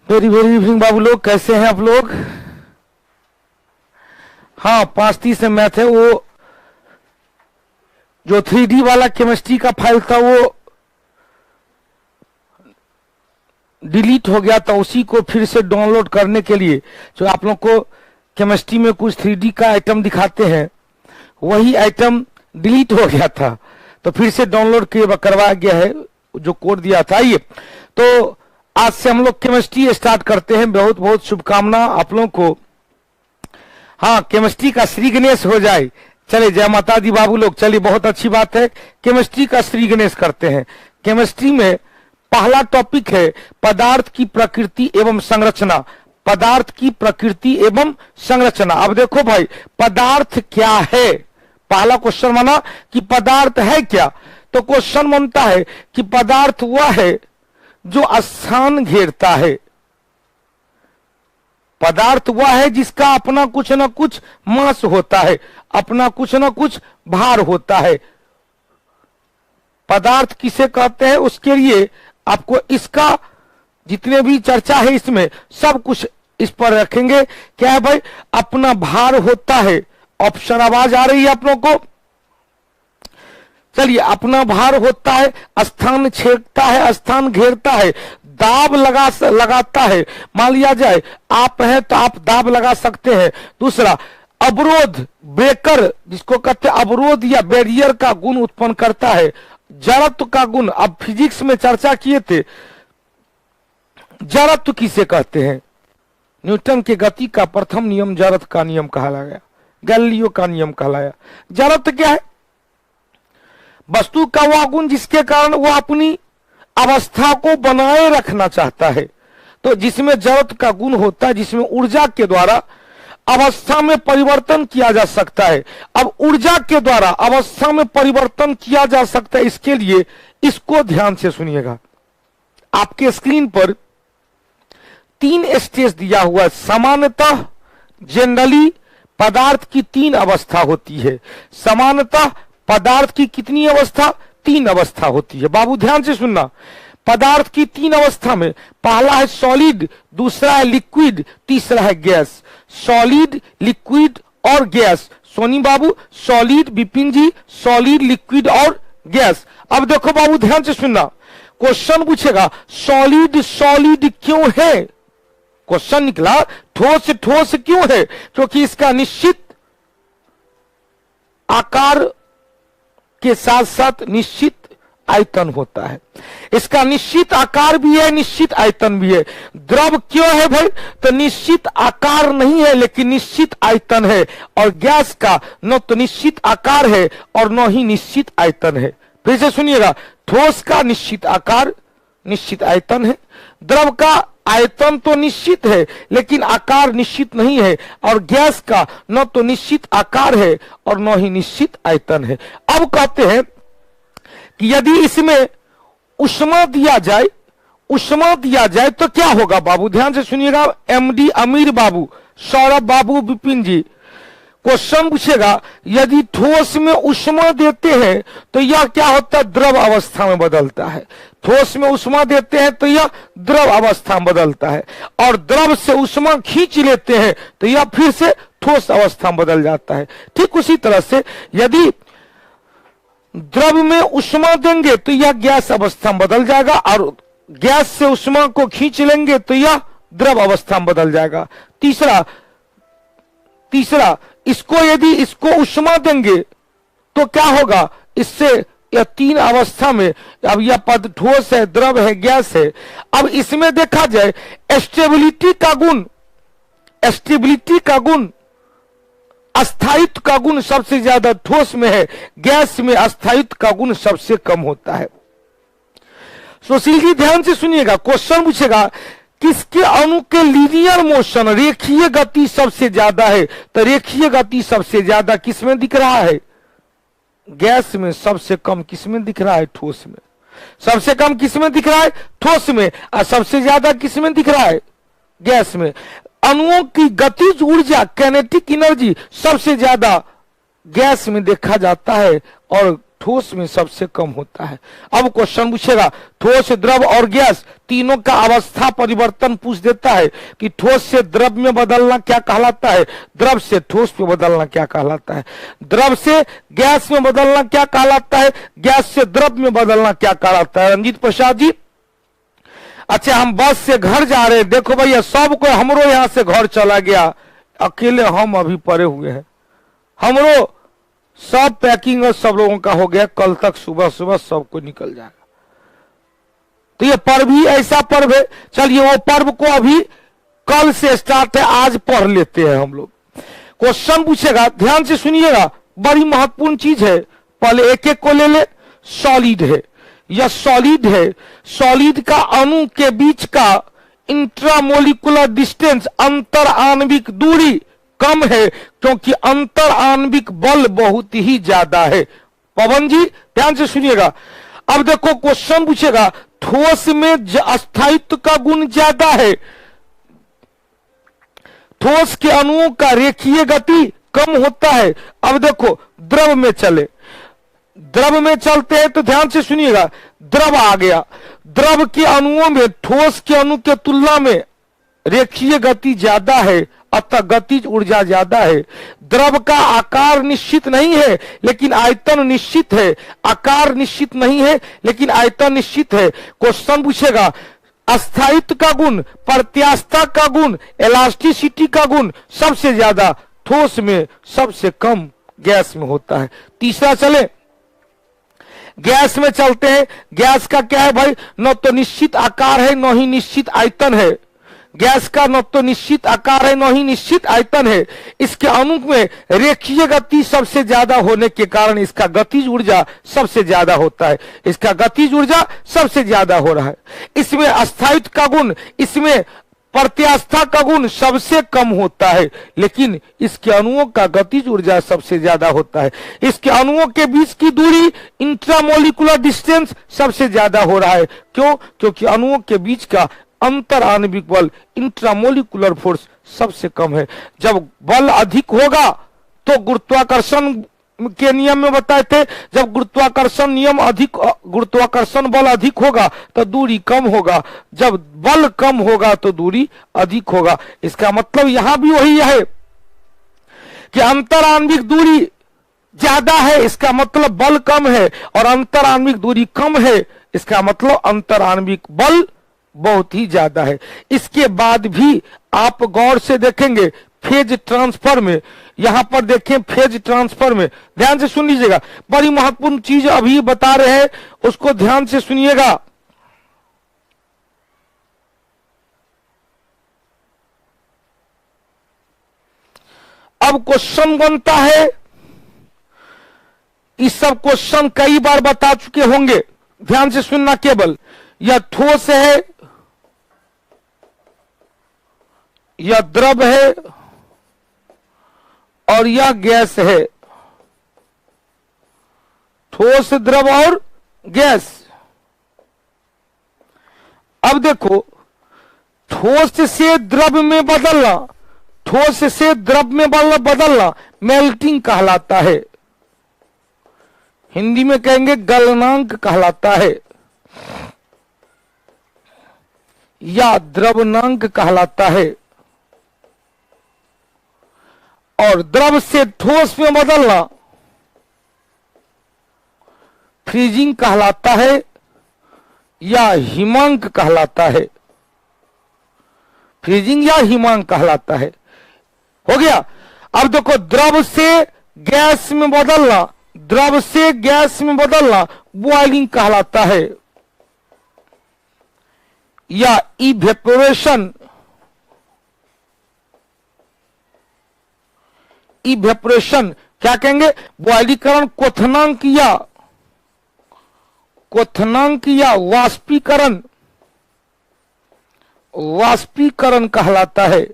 Very very evening बाबू लोग, कैसे हैं आप लोग? हाँ, 5:30 में मैथ है। वो जो 3D वाला केमिस्ट्री का फाइल था वो डिलीट हो गया था, उसी को फिर से डाउनलोड करने के लिए जो आप लोग को केमिस्ट्री में कुछ 3D का आइटम दिखाते हैं, वही आइटम डिलीट हो गया था, तो फिर से डाउनलोड करवाया गया है जो कोड दिया था। आइए, तो आज से हम लोग केमिस्ट्री स्टार्ट करते हैं। बहुत बहुत शुभकामना आप लोगों को। हाँ, केमिस्ट्री का श्री गणेश हो जाए। चले, जय माता दी बाबू लोग। चलिए, बहुत अच्छी बात है, केमिस्ट्री का श्री गणेश करते हैं। केमिस्ट्री में पहला टॉपिक है पदार्थ की प्रकृति एवं संरचना। पदार्थ की प्रकृति एवं संरचना। अब देखो भाई, पदार्थ क्या है? पहला क्वेश्चन माना कि पदार्थ है क्या, तो क्वेश्चन बनता है कि पदार्थ वह है जो स्थान घेरता है। पदार्थ वह है जिसका अपना कुछ न कुछ मास होता है, अपना कुछ न कुछ भार होता है। पदार्थ किसे कहते हैं, उसके लिए आपको इसका जितने भी चर्चा है इसमें सब कुछ इस पर रखेंगे। क्या है भाई? अपना भार होता है। ऑप्शन आवाज आ रही है आप लोगों को? चलिए, अपना भार होता है, स्थान छेदता है, स्थान घेरता है, दाब लगाता है। मान लिया जाए आप हैं तो आप दाब लगा सकते हैं। दूसरा, अवरोध, ब्रेकर जिसको कहते हैं, अवरोध या बैरियर का गुण उत्पन्न करता है। जड़त्व का गुण, अब फिजिक्स में चर्चा किए थे, जड़त्व किसे कहते हैं? न्यूटन के गति का प्रथम नियम जड़त्व का नियम कहलाया, गैलीलियो का नियम कहलाया। जड़त्व क्या है? वस्तु का वह गुण जिसके कारण वह अपनी अवस्था को बनाए रखना चाहता है। तो जिसमें जड़त्व का गुण होता है, जिसमें ऊर्जा के द्वारा अवस्था में परिवर्तन किया जा सकता है। अब ऊर्जा के द्वारा अवस्था में परिवर्तन किया जा सकता है, इसके लिए इसको ध्यान से सुनिएगा। आपके स्क्रीन पर 3 स्टेज दिया हुआ है। सामान्यतः जनरली पदार्थ की 3 अवस्था होती है। सामान्यतः पदार्थ की कितनी अवस्था? 3 अवस्था होती है। बाबू ध्यान से सुनना, पदार्थ की 3 अवस्था में पहला है सॉलिड, दूसरा है लिक्विड, तीसरा है गैस। सॉलिड, लिक्विड और गैस। सोनी बाबू, सॉलिड, विपिन जी, सॉलिड, लिक्विड और गैस। अब देखो बाबू ध्यान से सुनना, क्वेश्चन पूछेगा सॉलिड सॉलिड क्यों है? क्वेश्चन निकला ठोस ठोस क्यों है? क्योंकि इसका निश्चित आकार के साथ साथ निश्चित आयतन होता है। इसका निश्चित आकार भी है, निश्चित आयतन भी है। द्रव क्यों है भाई? तो निश्चित आकार नहीं है लेकिन निश्चित आयतन है। और गैस का न तो निश्चित आकार है और न ही निश्चित आयतन है। फिर से सुनिएगा, ठोस का निश्चित आकार, निश्चित आयतन है। द्रव का आयतन तो निश्चित है लेकिन आकार निश्चित नहीं है। और गैस का न तो निश्चित आकार है और न ही निश्चित आयतन है। अब कहते हैं कि यदि इसमें ऊष्मा दिया जाए तो क्या होगा? बाबू ध्यान से सुनिएगा, एमडी अमीर बाबू, सौरभ बाबू, विपिन जी, क्वेश्चन पूछेगा यदि ठोस में ऊष्मा देते हैं तो यह क्या होता है? द्रव अवस्था में बदलता है। ठोस में ऊष्मा देते हैं तो यह द्रव अवस्था में बदलता है। और द्रव से ऊष्मा खींच लेते हैं तो यह फिर से ठोस अवस्था में बदल जाता है। ठीक उसी तरह से यदि द्रव में ऊष्मा देंगे तो यह गैस अवस्था में बदल जाएगा, और गैस से ऊष्मा को खींच लेंगे तो यह द्रव अवस्था में बदल जाएगा। तीसरा, इसको यदि इसको ऊष्मा देंगे तो क्या होगा? इससे यह 3 अवस्था में, अब यह पद ठोस है, द्रव है, गैस है। अब इसमें देखा जाए स्टेबिलिटी का गुण, अस्थायित्व का गुण सबसे ज्यादा ठोस में है, गैस में अस्थायित्व का गुण सबसे कम होता है। सुशील जी ध्यान से सुनिएगा, क्वेश्चन पूछेगा किसके अणु के लीनियर मोशन, रेखीय गति सबसे ज्यादा है? तो रेखीय गति सबसे ज्यादा किसमें दिख रहा है? गैस में। सबसे कम किसमें दिख रहा है? ठोस में। सबसे कम किसमें दिख रहा है? ठोस में। और सबसे ज्यादा किसमें दिख रहा है? गैस में। अणुओं की गतिज ऊर्जा, कैनेटिक एनर्जी सबसे ज्यादा गैस में देखा जाता है और ठोस में सबसे कम होता है। अब क्वेश्चन पूछेगा ठोस, द्रव और गैस तीनों का अवस्था परिवर्तन पूछ देता है कि ठोस से द्रव में बदलना क्या कहलाता है, द्रव से ठोस में बदलना क्या कहलाता है, द्रव से गैस में बदलना क्या कहलाता है, गैस से द्रव में बदलना क्या कहलाता है। रंजीत प्रसाद जी, अच्छा हम बस से घर जा रहे हैं, देखो भैया सबको, हमरो यहां से घर चला गया, अकेले हम अभी पड़े हुए हैं, हमरो सब पैकिंग और सब लोगों का हो गया, कल तक सुबह सुबह सबको निकल जाएगा। तो ये पर्व ही ऐसा पर्व है, चलिए वो पर्व को अभी कल से स्टार्ट है, आज पढ़ लेते हैं हम लोग। क्वेश्चन पूछेगा, ध्यान से सुनिएगा, बड़ी महत्वपूर्ण चीज है, पहले एक एक को ले ले। सॉलिड है, यह सॉलिड है, सॉलिड का अणु के बीच का इंट्रामोलिकुलर डिस्टेंस, अंतर आणविक दूरी कम है, क्योंकि अंतर आणविक बल बहुत ही ज्यादा है। पवन जी ध्यान से सुनिएगा, अब देखो क्वेश्चन पूछेगा ठोस में अस्थायित्व का गुण ज्यादा है, ठोस के अणुओं का रेखीय गति कम होता है। अब देखो द्रव में चले, द्रव में चलते हैं तो ध्यान से सुनिएगा, द्रव आ गया, द्रव के अणुओं में ठोस के अणु के तुलना में रेखीय गति ज्यादा है, अतः गतिज ऊर्जा ज्यादा है। द्रव का आकार निश्चित नहीं है लेकिन आयतन निश्चित है, आकार निश्चित नहीं है लेकिन आयतन निश्चित है। क्वेश्चन पूछेगा अस्थायित्व का गुण, प्रत्यास्थता का गुण, इलास्टिसिटी का गुण सबसे ज्यादा ठोस में, सबसे कम गैस में होता है। तीसरा चले, गैस में चलते हैं। गैस का क्या है भाई, न तो निश्चित आकार है न ही निश्चित आयतन है, गैस का न तो निश्चित आकार है न ही निश्चित आयतन है। इसके अणु में रेखीय गति सबसे ज्यादा होने के कारण इसका गतिज ऊर्जा सबसे ज्यादा होता है, इसका गतिज ऊर्जा सबसे ज्यादा हो रहा है। इसमें अस्थायित्व का गुण, इसमें प्रत्यास्था का गुण सबसे कम होता है, लेकिन इसके अणुओं का गतिज ऊर्जा सबसे ज्यादा होता है। इसके अणुओं के बीच की दूरी, इंट्रामोलिकुलर डिस्टेंस सबसे ज्यादा हो रहा है। क्यों? क्योंकि अणुओं के बीच का अंतर आणविक बल, इंट्रामोलिकुलर फोर्स सबसे कम है। जब बल अधिक होगा तो गुरुत्वाकर्षण के नियम में बताए थे, जब गुरुत्वाकर्षण नियम अधिक, गुरुत्वाकर्षण बल अधिक होगा तो दूरी कम होगा, जब बल कम होगा तो दूरी अधिक होगा। इसका मतलब यहां भी वही है कि अंतर आणविक दूरी ज्यादा है, इसका मतलब बल कम है, और अंतर आणविक दूरी कम है, इसका मतलब अंतर आणविक बल बहुत ही ज्यादा है। इसके बाद भी आप गौर से देखेंगे फेज ट्रांसफर में, यहां पर देखें फेज ट्रांसफर में, ध्यान से सुन लीजिएगा, बड़ी महत्वपूर्ण चीज अभी बता रहे हैं, उसको ध्यान से सुनिएगा। अब क्वेश्चन बनता है, इस सब क्वेश्चन कई बार बता चुके होंगे, ध्यान से सुनना केवल, यह ठोस है, यह द्रव है और यह गैस है, ठोस, द्रव और गैस। अब देखो ठोस से द्रव में बदलना, ठोस से द्रव में बदलना मेल्टिंग कहलाता है, हिंदी में कहेंगे गलनांक कहलाता है या द्रवनांक कहलाता है। और द्रव से ठोस में बदलना फ्रीजिंग कहलाता है या हिमांक कहलाता है, फ्रीजिंग या हिमांक कहलाता है। हो गया। अब देखो द्रव से गैस में बदलना, द्रव से गैस में बदलना बॉइलिंग कहलाता है या इवेपोरेशन, इवेपोरेशन क्या कहेंगे, बॉइलीकरण, क्वथनांक या वाष्पीकरण, वाष्पीकरण कहलाता है।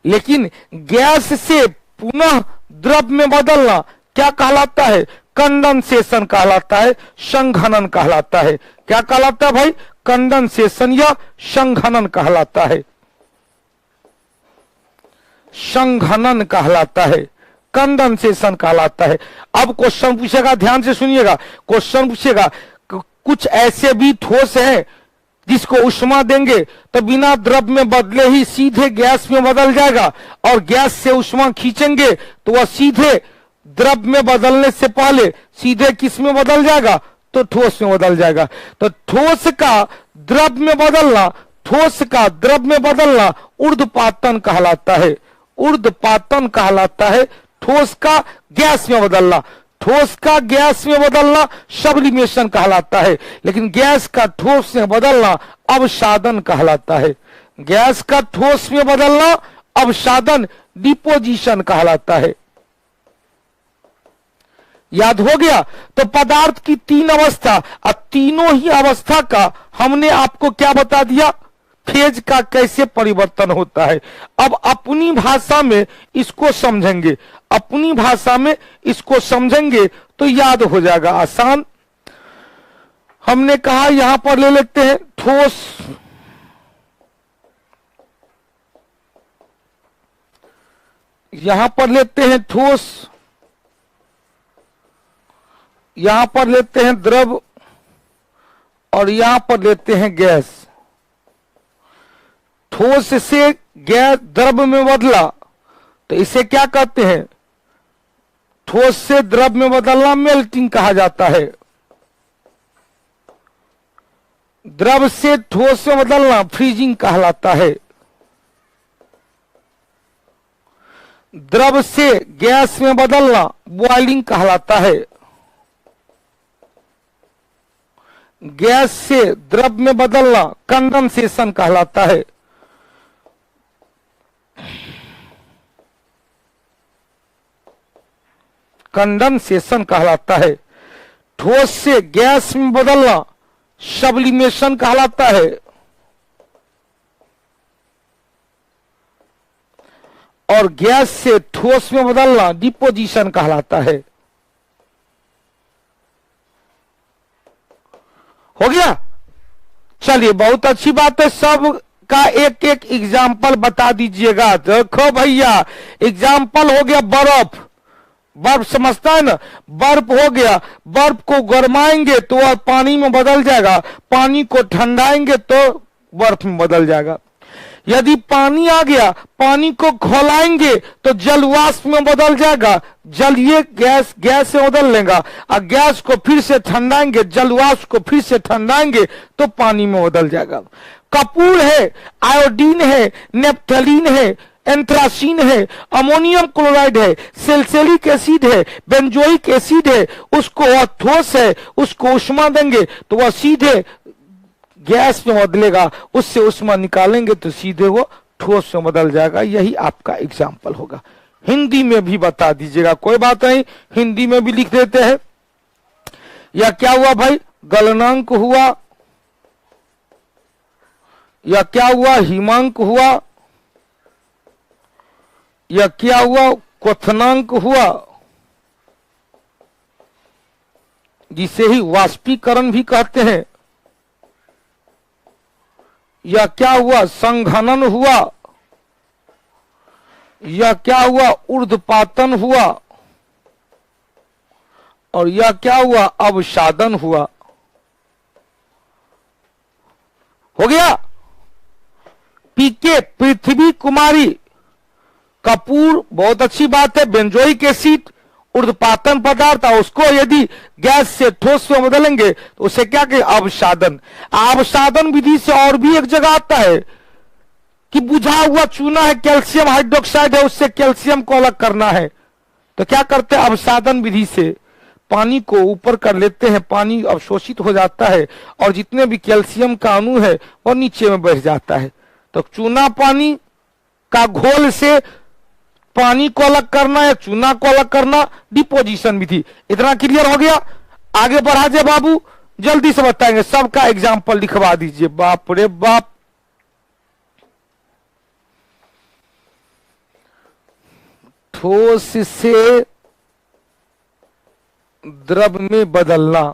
लेकिन गैस से पुनः द्रव में बदलना क्या कहलाता है, कंडेंसेशन कहलाता है, संघनन कहलाता है। क्या कहलाता है भाई, कंडेंसेशन या संघनन कहलाता है, संघनन कहलाता है। कंडेंसेशन कहलाता है। अब क्वेश्चन पूछेगा, ध्यान से सुनिएगा, क्वेश्चन पूछेगा कुछ ऐसे भी ठोस है जिसको उष्मा देंगे तो बिना द्रव में बदले ही सीधे गैस में बदल जाएगा, और गैस से उष्मा खींचेंगे तो वह सीधे द्रव में बदलने से पहले सीधे किस में बदल जाएगा, तो ठोस में बदल जाएगा। तो ठोस का द्रव में बदलना, ठोस का द्रव में बदलना ऊर्ध्वपातन कहलाता है, ऊर्ध्वपातन कहलाता है। ठोस का गैस में बदलना, ठोस का गैस में बदलना सब्लिमेशन कहलाता है, लेकिन गैस का ठोस में बदलना अवसादन कहलाता है। गैस का ठोस में बदलना अवसादन डिपोजिशन कहलाता है। याद हो गया? तो पदार्थ की तीन अवस्था, और तीनों ही अवस्था का हमने आपको क्या बता दिया, फेज का कैसे परिवर्तन होता है। अब अपनी भाषा में इसको समझेंगे, अपनी भाषा में इसको समझेंगे तो याद हो जाएगा, आसान। हमने कहा यहां पर ले लेते हैं ठोस, यहां पर लेते हैं ठोस, यहां पर लेते हैं द्रव, और यहां पर लेते हैं गैस। ठोस से गैस द्रव में बदला तो इसे क्या कहते हैं, ठोस से द्रव में बदलना मेल्टिंग कहा जाता है। द्रव से ठोस में बदलना फ्रीजिंग कहलाता है। द्रव से गैस में बदलना बॉइलिंग कहलाता है। गैस से द्रव में बदलना कंडेंसेशन कहलाता है। कंडेंसेशन कहलाता है। ठोस से गैस में बदलना सब्लिमेशन कहलाता है। और गैस से ठोस में बदलना डिपोजिशन कहलाता है। हो गया? चलिए, बहुत अच्छी बात है। सब का एक एक एग्जाम्पल बता दीजिएगा। देखो भैया, एग्जाम्पल हो गया बर्फ, बर्फ समझता है ना, बर्फ हो गया, बर्फ को गरमाएंगे तो वह पानी में बदल जाएगा, पानी को ठंडाएंगे तो बर्फ में बदल जाएगा। यदि पानी आ गया, पानी को खौलाएंगे तो जल वाष्प में बदल जाएगा, जल ये गैस, गैस से बदल लेगा, और गैस को फिर से ठंडाएंगे, जल वाष्प को फिर से ठंडाएंगे तो पानी में बदल जाएगा। कपूर है, आयोडीन है, नेप्थलीन है, एंथ्रासीन है, अमोनियम क्लोराइड है, सैलिसिलिक एसिड है, बेंजोइक एसिड है, उसको वह ठोस है, उसको उष्मा देंगे तो वह सीधे गैस में बदलेगा, उससे उष्मा निकालेंगे तो सीधे वो ठोस में बदल जाएगा। यही आपका एग्जाम्पल होगा। हिंदी में भी बता दीजिएगा, कोई बात नहीं, हिंदी में भी लिख देते हैं। यह क्या हुआ भाई, गलनांक हुआ, या क्या हुआ, हिमांक हुआ, या क्या हुआ, क्वथनांक हुआ, जिसे ही वाष्पीकरण भी कहते हैं। या क्या हुआ, संघनन हुआ, या क्या हुआ, ऊर्ध्वपातन हुआ, और यह क्या हुआ, अवसादन हुआ। हो गया? पीके, पृथ्वी कुमारी, कपूर, बहुत अच्छी बात है, बेंजोइक एसिड, ऊर्ध्वपातन पदार्थ, उसको यदि गैस से ठोस में बदलेंगे तो उसे क्या कहें, अवसादन। अवसादन विधि से और भी एक जगह आता है कि बुझा हुआ चूना है, कैल्शियम हाइड्रोक्साइड है, उससे कैल्शियम को अलग करना है तो क्या करते हैं, अवसादन विधि से पानी को ऊपर कर लेते हैं, पानी अवशोषित हो जाता है और जितने भी कैल्शियम का अणु है वो नीचे में बढ़ जाता है। तो चूना पानी का घोल से पानी को अलग करना है, चूना को अलग करना, डिपोजिशन विधि। इतना क्लियर हो गया? आगे बढ़ा जाए बाबू, जल्दी से बताएंगे, सबका एग्जाम्पल लिखवा दीजिए। बाप रे बाप, ठोस से द्रव में बदलना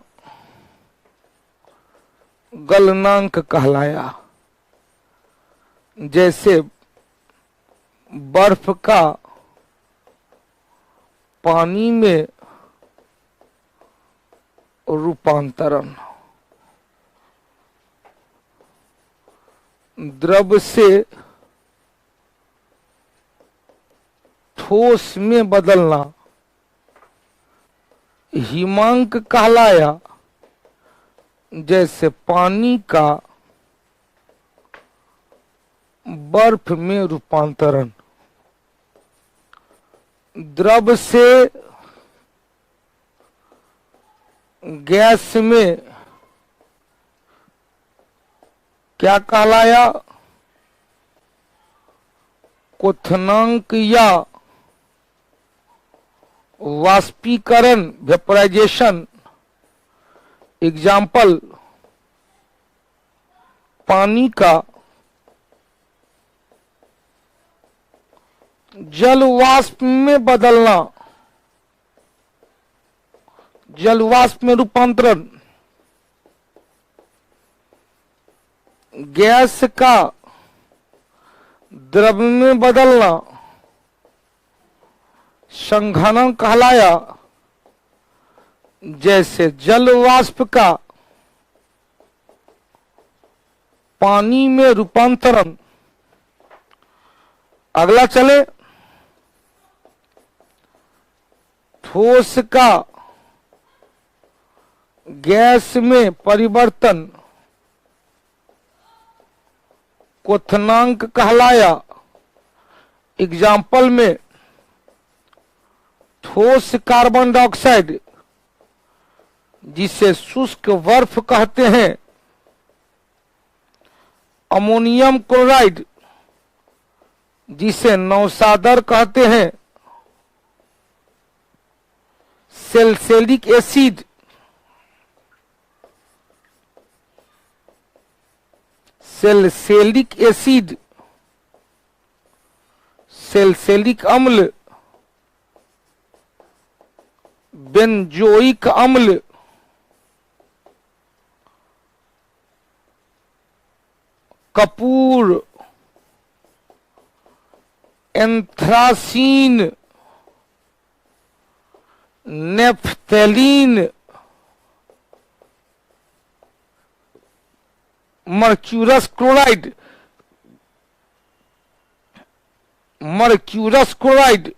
गलनांक कहलाया। जैसे बर्फ का पानी में रूपांतरण, द्रव से ठोस में बदलना हिमांक कहलाया। जैसे पानी का बर्फ में रूपांतरण, द्रव से गैस में क्या कहलाया? क्वथनांक या वाष्पीकरण, वेपराइजेशन। एग्जाम्पल, पानी का जल वाष्प में बदलना, जल वाष्प में रूपांतरण। गैस का द्रव में बदलना संघनन कहलाया। जैसे जल वाष्प का पानी में रूपांतरण। अगला चले, ठोस का गैस में परिवर्तन क्वथनांक कहलाया। एग्जाम्पल में ठोस कार्बन डाइऑक्साइड, जिसे शुष्क बर्फ कहते हैं, अमोनियम क्लोराइड, जिसे नौसादर कहते हैं, salicylic acid, salicylic acid, salicylic अम्ल, बेंजोइक अम्ल, Kapoor, anthracene, naphthalene, mercurous chloride, mercurous chloride,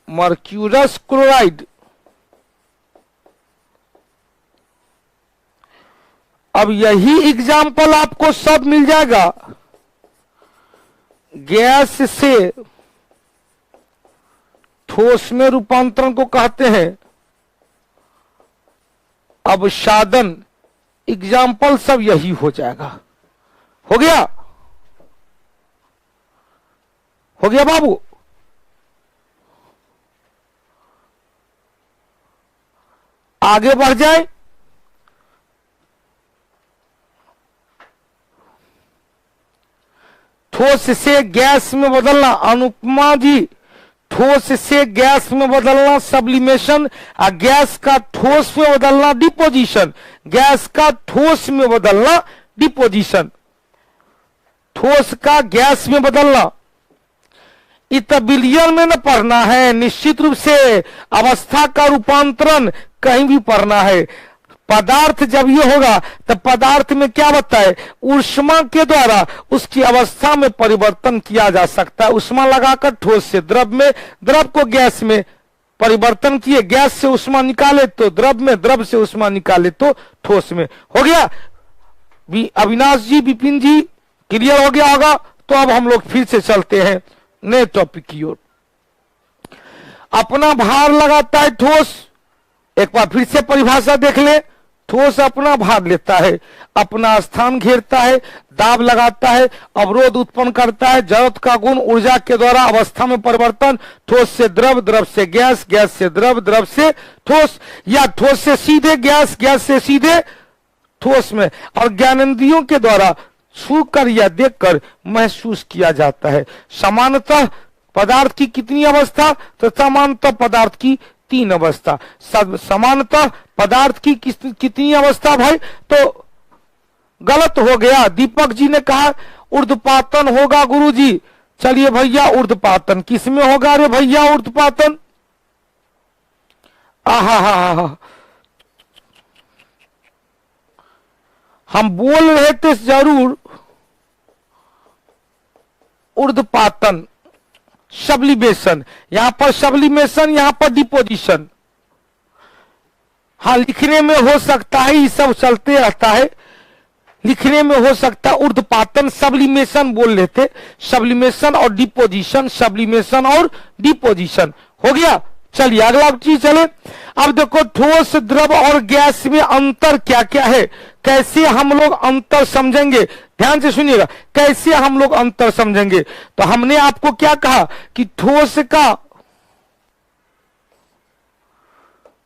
mercurous chloride. अब यही एग्जाम्पल आपको सब मिल जाएगा। गैस से ठोस में रूपांतरण को कहते हैं अवसादन। एग्जाम्पल सब यही हो जाएगा। हो गया? हो गया बाबू? आगे बढ़ जाए। ठोस से गैस में बदलना, अनुपमा जी, ठोस से गैस में बदलना सब्लिमेशन, और गैस का ठोस में बदलना डिपोजिशन। गैस का ठोस में बदलना डिपोजिशन, ठोस का गैस में बदलना। इतबिलियन में न पढ़ना है, निश्चित रूप से अवस्था का रूपांतरण कहीं भी पढ़ना है। पदार्थ जब ये होगा तब पदार्थ में क्या बताए, ऊष्मा के द्वारा उसकी अवस्था में परिवर्तन किया जा सकता है। ऊष्मा लगाकर ठोस से द्रव में, द्रव को गैस में परिवर्तन किए, गैस से ऊष्मा निकाले तो द्रव में, द्रव से ऊष्मा निकाले तो ठोस में। हो गया? अविनाश जी, विपिन जी, क्लियर हो गया होगा? तो अब हम लोग फिर से चलते हैं नए टॉपिक की ओर। अपना भार लगाता है ठोस। एक बार फिर से परिभाषा देख ले। ठोस अपना भार लेता है, अपना स्थान घेरता है, दाब लगाता है, अवरोध उत्पन्न करता है, जड़त्व का गुण, ऊर्जा के द्वारा अवस्था में परिवर्तन, ठोस से द्रव, द्रव से गैस, गैस से द्रव, द्रव से ठोस, या ठोस से सीधे गैस, गैस से सीधे ठोस में, और ज्ञानेंद्रियों के द्वारा छूकर या देखकर महसूस किया जाता है। सामान्यतः पदार्थ की कितनी अवस्था? तो सामान्यतः पदार्थ की 3 अवस्था। सामान्यतः पदार्थ की कितनी अवस्था भाई? तो गलत हो गया। दीपक जी ने कहा ऊर्ध्वपातन होगा गुरुजी, चलिए भैया ऊर्ध्वपातन किसमें होगा रे भैया ऊर्ध्वपातन? आहा हा, हम बोल रहे थे जरूर ऊर्ध्वपातन, सब्लिमेशन, यहां पर सब्लिमेशन, यहां पर डिपोजिशन। हाँ लिखने में हो सकता है, ये सब चलते रहता है, लिखने में हो सकता है ऊर्ध्वपातन सब्लिमेशन बोल लेते, सब्लिमेशन और डिपोजिशन, सब्लिमेशन और डिपोजिशन हो गया। चलिए अगला चीज चले। अब देखो ठोस, द्रव और गैस में अंतर क्या क्या है, कैसे हम लोग अंतर समझेंगे, ध्यान से सुनिएगा, कैसे हम लोग अंतर समझेंगे। तो हमने आपको क्या कहा कि ठोस का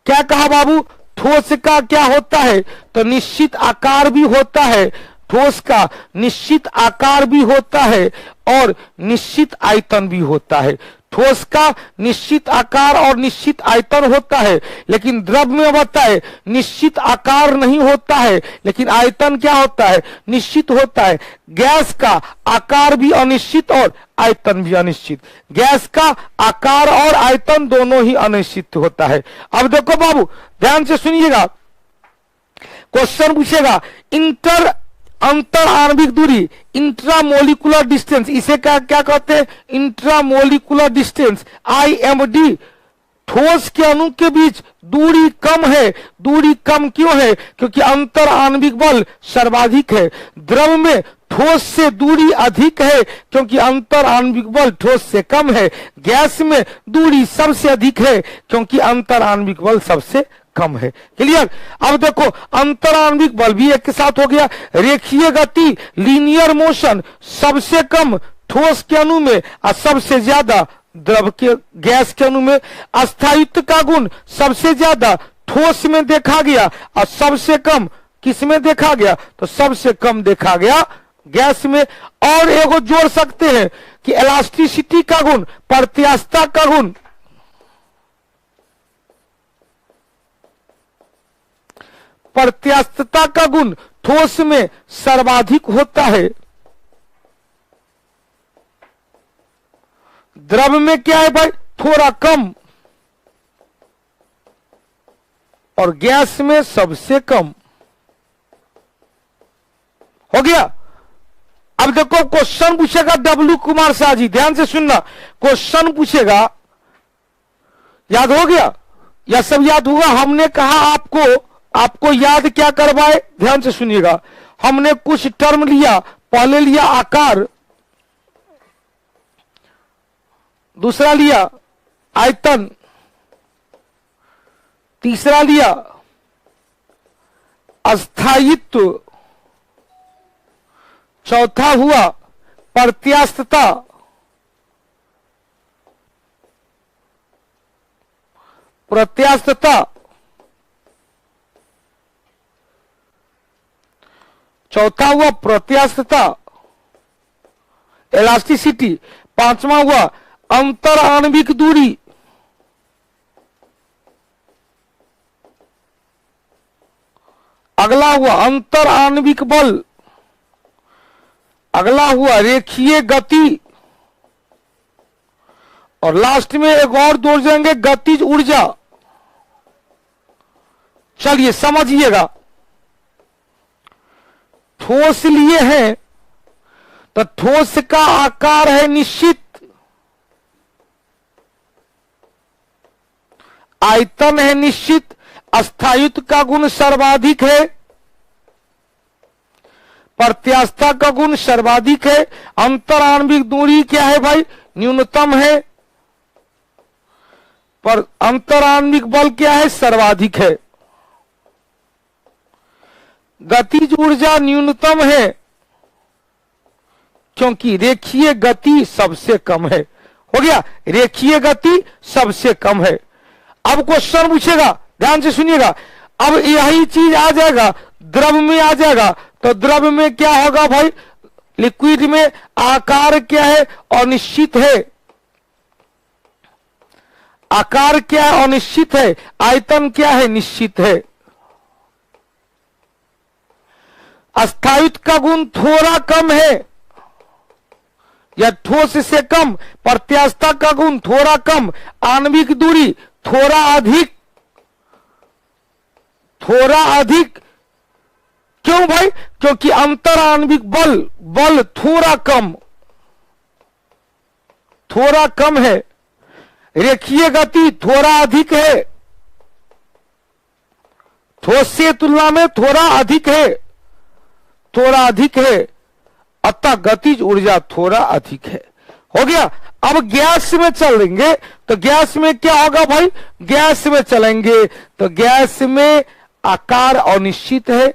क्या कहा बाबू, ठोस का क्या होता है, तो निश्चित आकार भी होता है, ठोस का निश्चित आकार भी होता है और निश्चित आयतन भी होता है। ठोस का निश्चित आकार और निश्चित आयतन होता है, लेकिन द्रव में बताए निश्चित आकार नहीं होता है, लेकिन आयतन क्या होता है, निश्चित होता है। गैस का आकार भी अनिश्चित और आयतन भी अनिश्चित, गैस का आकार और आयतन दोनों ही अनिश्चित होता है। अब देखो बाबू ध्यान से सुनिएगा, क्वेश्चन पूछेगा अंतर आणविक दूरी, इंट्रामोलिकुलर डिस्टेंस, इसे क्या क्या कहते हैं, इंट्रामोलिकुलर डिस्टेंस, IMD। ठोस के अणु के बीच दूरी कम है, दूरी कम क्यों है, क्योंकि अंतर आणविक बल सर्वाधिक है। द्रव में ठोस से दूरी अधिक है क्योंकि अंतर आणविक बल ठोस से कम है। गैस में दूरी सबसे अधिक है क्योंकि अंतर आणविक बल सबसे कम है। क्लियर। अब देखो अंतर आणविक बल भी एक के साथ हो गया। रेखीय गति, लीनियर मोशन, सबसे कम ठोस के अणु में और सबसे ज्यादा द्रव के गैस के अणु में। अस्थायित्व का गुण सबसे ज्यादा ठोस में देखा गया और सबसे कम किस में देखा गया, तो सबसे कम देखा गया गैस में। और एगो जोड़ सकते हैं कि इलास्टिसिटी का गुण, प्रत्यास्थता का गुण, प्रत्यास्थता का गुण ठोस में सर्वाधिक होता है, द्रव में क्या है भाई थोड़ा कम, और गैस में सबसे कम। हो गया। अब देखो क्वेश्चन पूछेगा डब्ल्यू कुमार शाह जी, ध्यान से सुनना, क्वेश्चन पूछेगा, याद हो गया या सब याद होगा। हमने कहा आपको याद क्या करवाए, ध्यान से सुनिएगा। हमने कुछ टर्म लिया, पहले लिया आकार, दूसरा लिया आयतन, तीसरा लिया अस्थायित्व, चौथा हुआ प्रत्यास्थता, चौथा हुआ प्रत्यास्थता, इलास्टिसिटी, पांचवा हुआ अंतर आणविक दूरी, अगला हुआ अंतर आणविक बल, अगला हुआ रेखीय गति, और लास्ट में एक और जोड़ देंगे गतिज ऊर्जा। चलिए समझिएगा, ठोस लिए हैं तो ठोस का आकार है निश्चित, आयतन है निश्चित, अस्थायित्व का गुण सर्वाधिक है, प्रत्यास्थता का गुण सर्वाधिक है, अंतर आणविक दूरी क्या है भाई न्यूनतम है, पर अंतर आणविक बल क्या है सर्वाधिक है, गतिज ऊर्जा न्यूनतम है क्योंकि रेखीय गति सबसे कम है। हो गया, रेखीय गति सबसे कम है। अब क्वेश्चन पूछेगा, ध्यान से सुनिएगा, अब यही चीज आ जाएगा द्रव में आ जाएगा, तो द्रव में क्या होगा भाई, लिक्विड में आकार क्या है अनिश्चित है, आकार क्या है अनिश्चित है, आयतन क्या है निश्चित है, अस्थायित्व का गुण थोड़ा कम है या ठोस से कम, प्रत्यास्थता का गुण थोड़ा कम, आणविक दूरी थोड़ा अधिक, थोड़ा अधिक। क्यों भाई? क्योंकि अंतर आणविक बल थोड़ा कम है, रेखीय गति थोड़ा अधिक है, ठोस से तुलना में थोड़ा अधिक है, अतः गतिज ऊर्जा थोड़ा अधिक है। हो गया। अब गैस में चलेंगे तो गैस में क्या होगा भाई? गैस में चलेंगे तो गैस में आकार अनिश्चित है,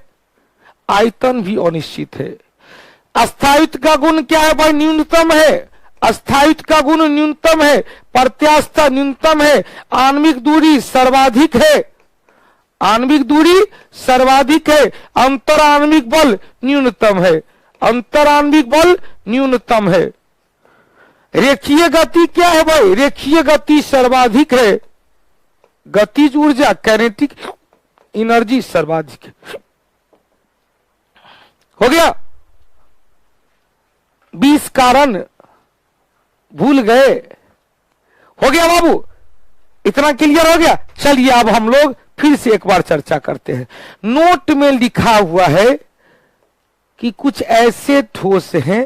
आयतन भी अनिश्चित है। अस्थायित्व का गुण क्या है भाई? न्यूनतम है। अस्थायित्व का गुण न्यूनतम है, प्रत्यास्थता न्यूनतम है, आणविक दूरी सर्वाधिक है, आणविक दूरी सर्वाधिक है, अंतर आणविक बल न्यूनतम है, अंतर आणविक बल न्यूनतम है। रेखीय गति क्या है भाई? रेखीय गति सर्वाधिक है, गतिज ऊर्जा काइनेटिक एनर्जी सर्वाधिक है। हो गया। 20 कारण भूल गए। हो गया बाबू, इतना क्लियर हो गया। चलिए अब हम लोग फिर से एक बार चर्चा करते हैं। नोट में लिखा हुआ है कि कुछ ऐसे ठोस हैं,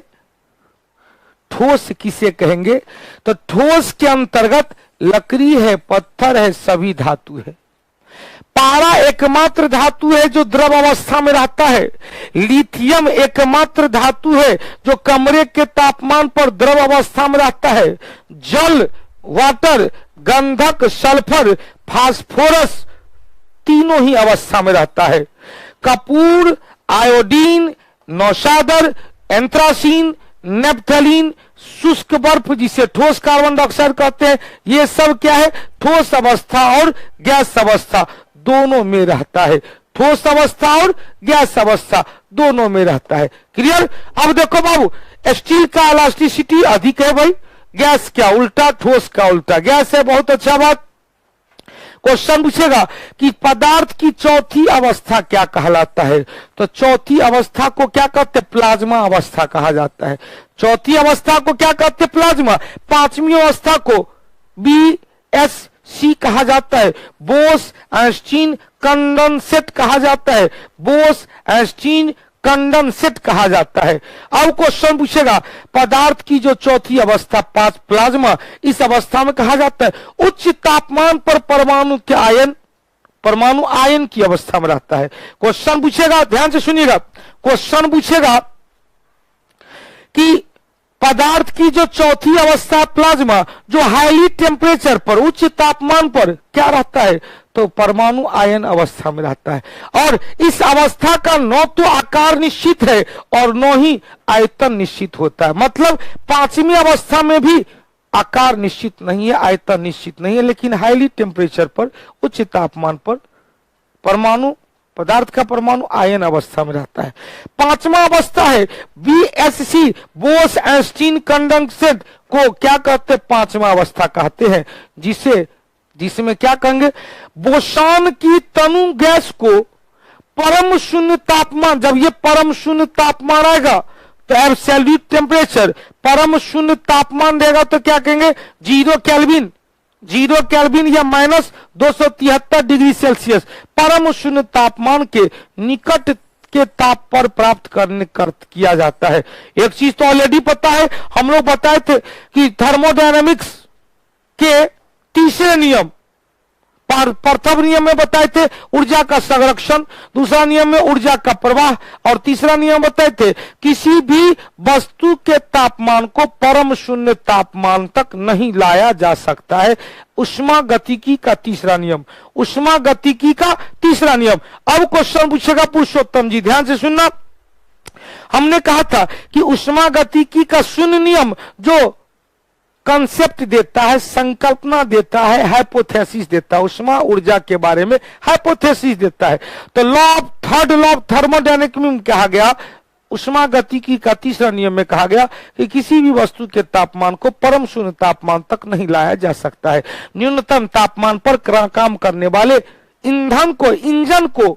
ठोस किसे कहेंगे? तो ठोस के अंतर्गत लकड़ी है, पत्थर है, सभी धातु है। पारा एकमात्र धातु है जो द्रव अवस्था में रहता है। लिथियम एकमात्र धातु है जो कमरे के तापमान पर द्रव अवस्था में रहता है। जल, वाटर, गंधक, सल्फर, फास्फोरस तीनों ही अवस्था में रहता है। कपूर, आयोडीन, नौशादर, एंथ्रासीन, नेप्थलीन, शुष्क बर्फ जिसे ठोस कार्बन डाइऑक्साइड कहते हैं, ये सब क्या है? ठोस अवस्था और गैस अवस्था दोनों में रहता है। ठोस अवस्था और गैस अवस्था दोनों में रहता है। क्लियर? अब देखो बाबू, स्टील का इलास्टिसिटी अधिक है भाई, गैस क्या उल्टा, ठोस का उल्टा। गैस है, बहुत अच्छा बात। क्वेश्चन पूछेगा कि पदार्थ की चौथी अवस्था क्या कहलाता है? तो चौथी अवस्था को क्या कहते हैं? प्लाज्मा अवस्था कहा जाता है। चौथी अवस्था को क्या कहते हैं? प्लाज्मा। पांचवी अवस्था को BSC कहा जाता है, बोस आइंस्टीन कंडेंसेट कहा जाता है, बोस आइंस्टीन कंडेंसेट कहा जाता है। अब क्वेश्चन पूछेगा पदार्थ की जो चौथी अवस्था प्लाज्मा, इस अवस्था में कहा जाता है उच्च तापमान पर परमाणु के आयन, परमाणु आयन की अवस्था में रहता है। क्वेश्चन पूछेगा, ध्यान से सुनिएगा, क्वेश्चन पूछेगा कि पदार्थ की जो चौथी अवस्था प्लाज्मा, जो हाईली टेम्परेचर पर, उच्च तापमान पर क्या रहता है? तो परमाणु आयन अवस्था में रहता है। और इस अवस्था का न तो आकार निश्चित है और न ही आयतन निश्चित होता है। मतलब पांचवी अवस्था में भी आकार निश्चित नहीं है, आयतन निश्चित नहीं है, लेकिन हाईली टेम्परेचर पर, उच्च तापमान पर परमाणु, पदार्थ का परमाणु आयन अवस्था में रहता है। पांचवा अवस्था है BSC, बोस आइंस्टीन कंडेंसेट को क्या कहते हैं? पांचवा अवस्था कहते हैं, जिसमें क्या कहेंगे? बोसॉन की तनु गैस को परम शून्य तापमान, जब ये परम शून्य तापमान आएगा तो एब्सोल्यूट टेम्परेचर, परम शून्य तापमान देगा तो क्या कहेंगे? 0 केल्विन, 0 केल्विन या -273 डिग्री सेल्सियस परम शून्य तापमान के निकट के ताप पर प्राप्त किया जाता है। एक चीज तो ऑलरेडी पता है, हम लोग बताए थे कि थर्मोडायनामिक्स के तीसरे नियम, प्रथम नियम में बताए थे ऊर्जा का संरक्षण, दूसरा नियम में ऊर्जा का प्रवाह, और तीसरा नियम बताए थे किसी भी वस्तु के तापमान को परम शून्य तापमान तक नहीं लाया जा सकता है। ऊष्मा गतिकी का तीसरा नियम, ऊष्मा गतिकी का तीसरा नियम। अब क्वेश्चन पूछेगा पुरुषोत्तम जी, ध्यान से सुनना। हमने कहा था कि ऊष्मा गतिकी का शून्य नियम जो कंसेप्ट देता है, संकल्पना देता है, हाइपोथेसिस देता है, ऊष्मा ऊर्जा के बारे में हाइपोथेसिस देता है। तो थर्ड लॉ ऑफ थर्मोडायनेमिक्स में कहा गया, ऊष्मा गतिकी का तीसरा नियम में कहा गया कि किसी भी वस्तु के तापमान को परम शून्य तापमान तक नहीं लाया जा सकता है। न्यूनतम तापमान पर काम करने वाले ईंधन को, इंजन को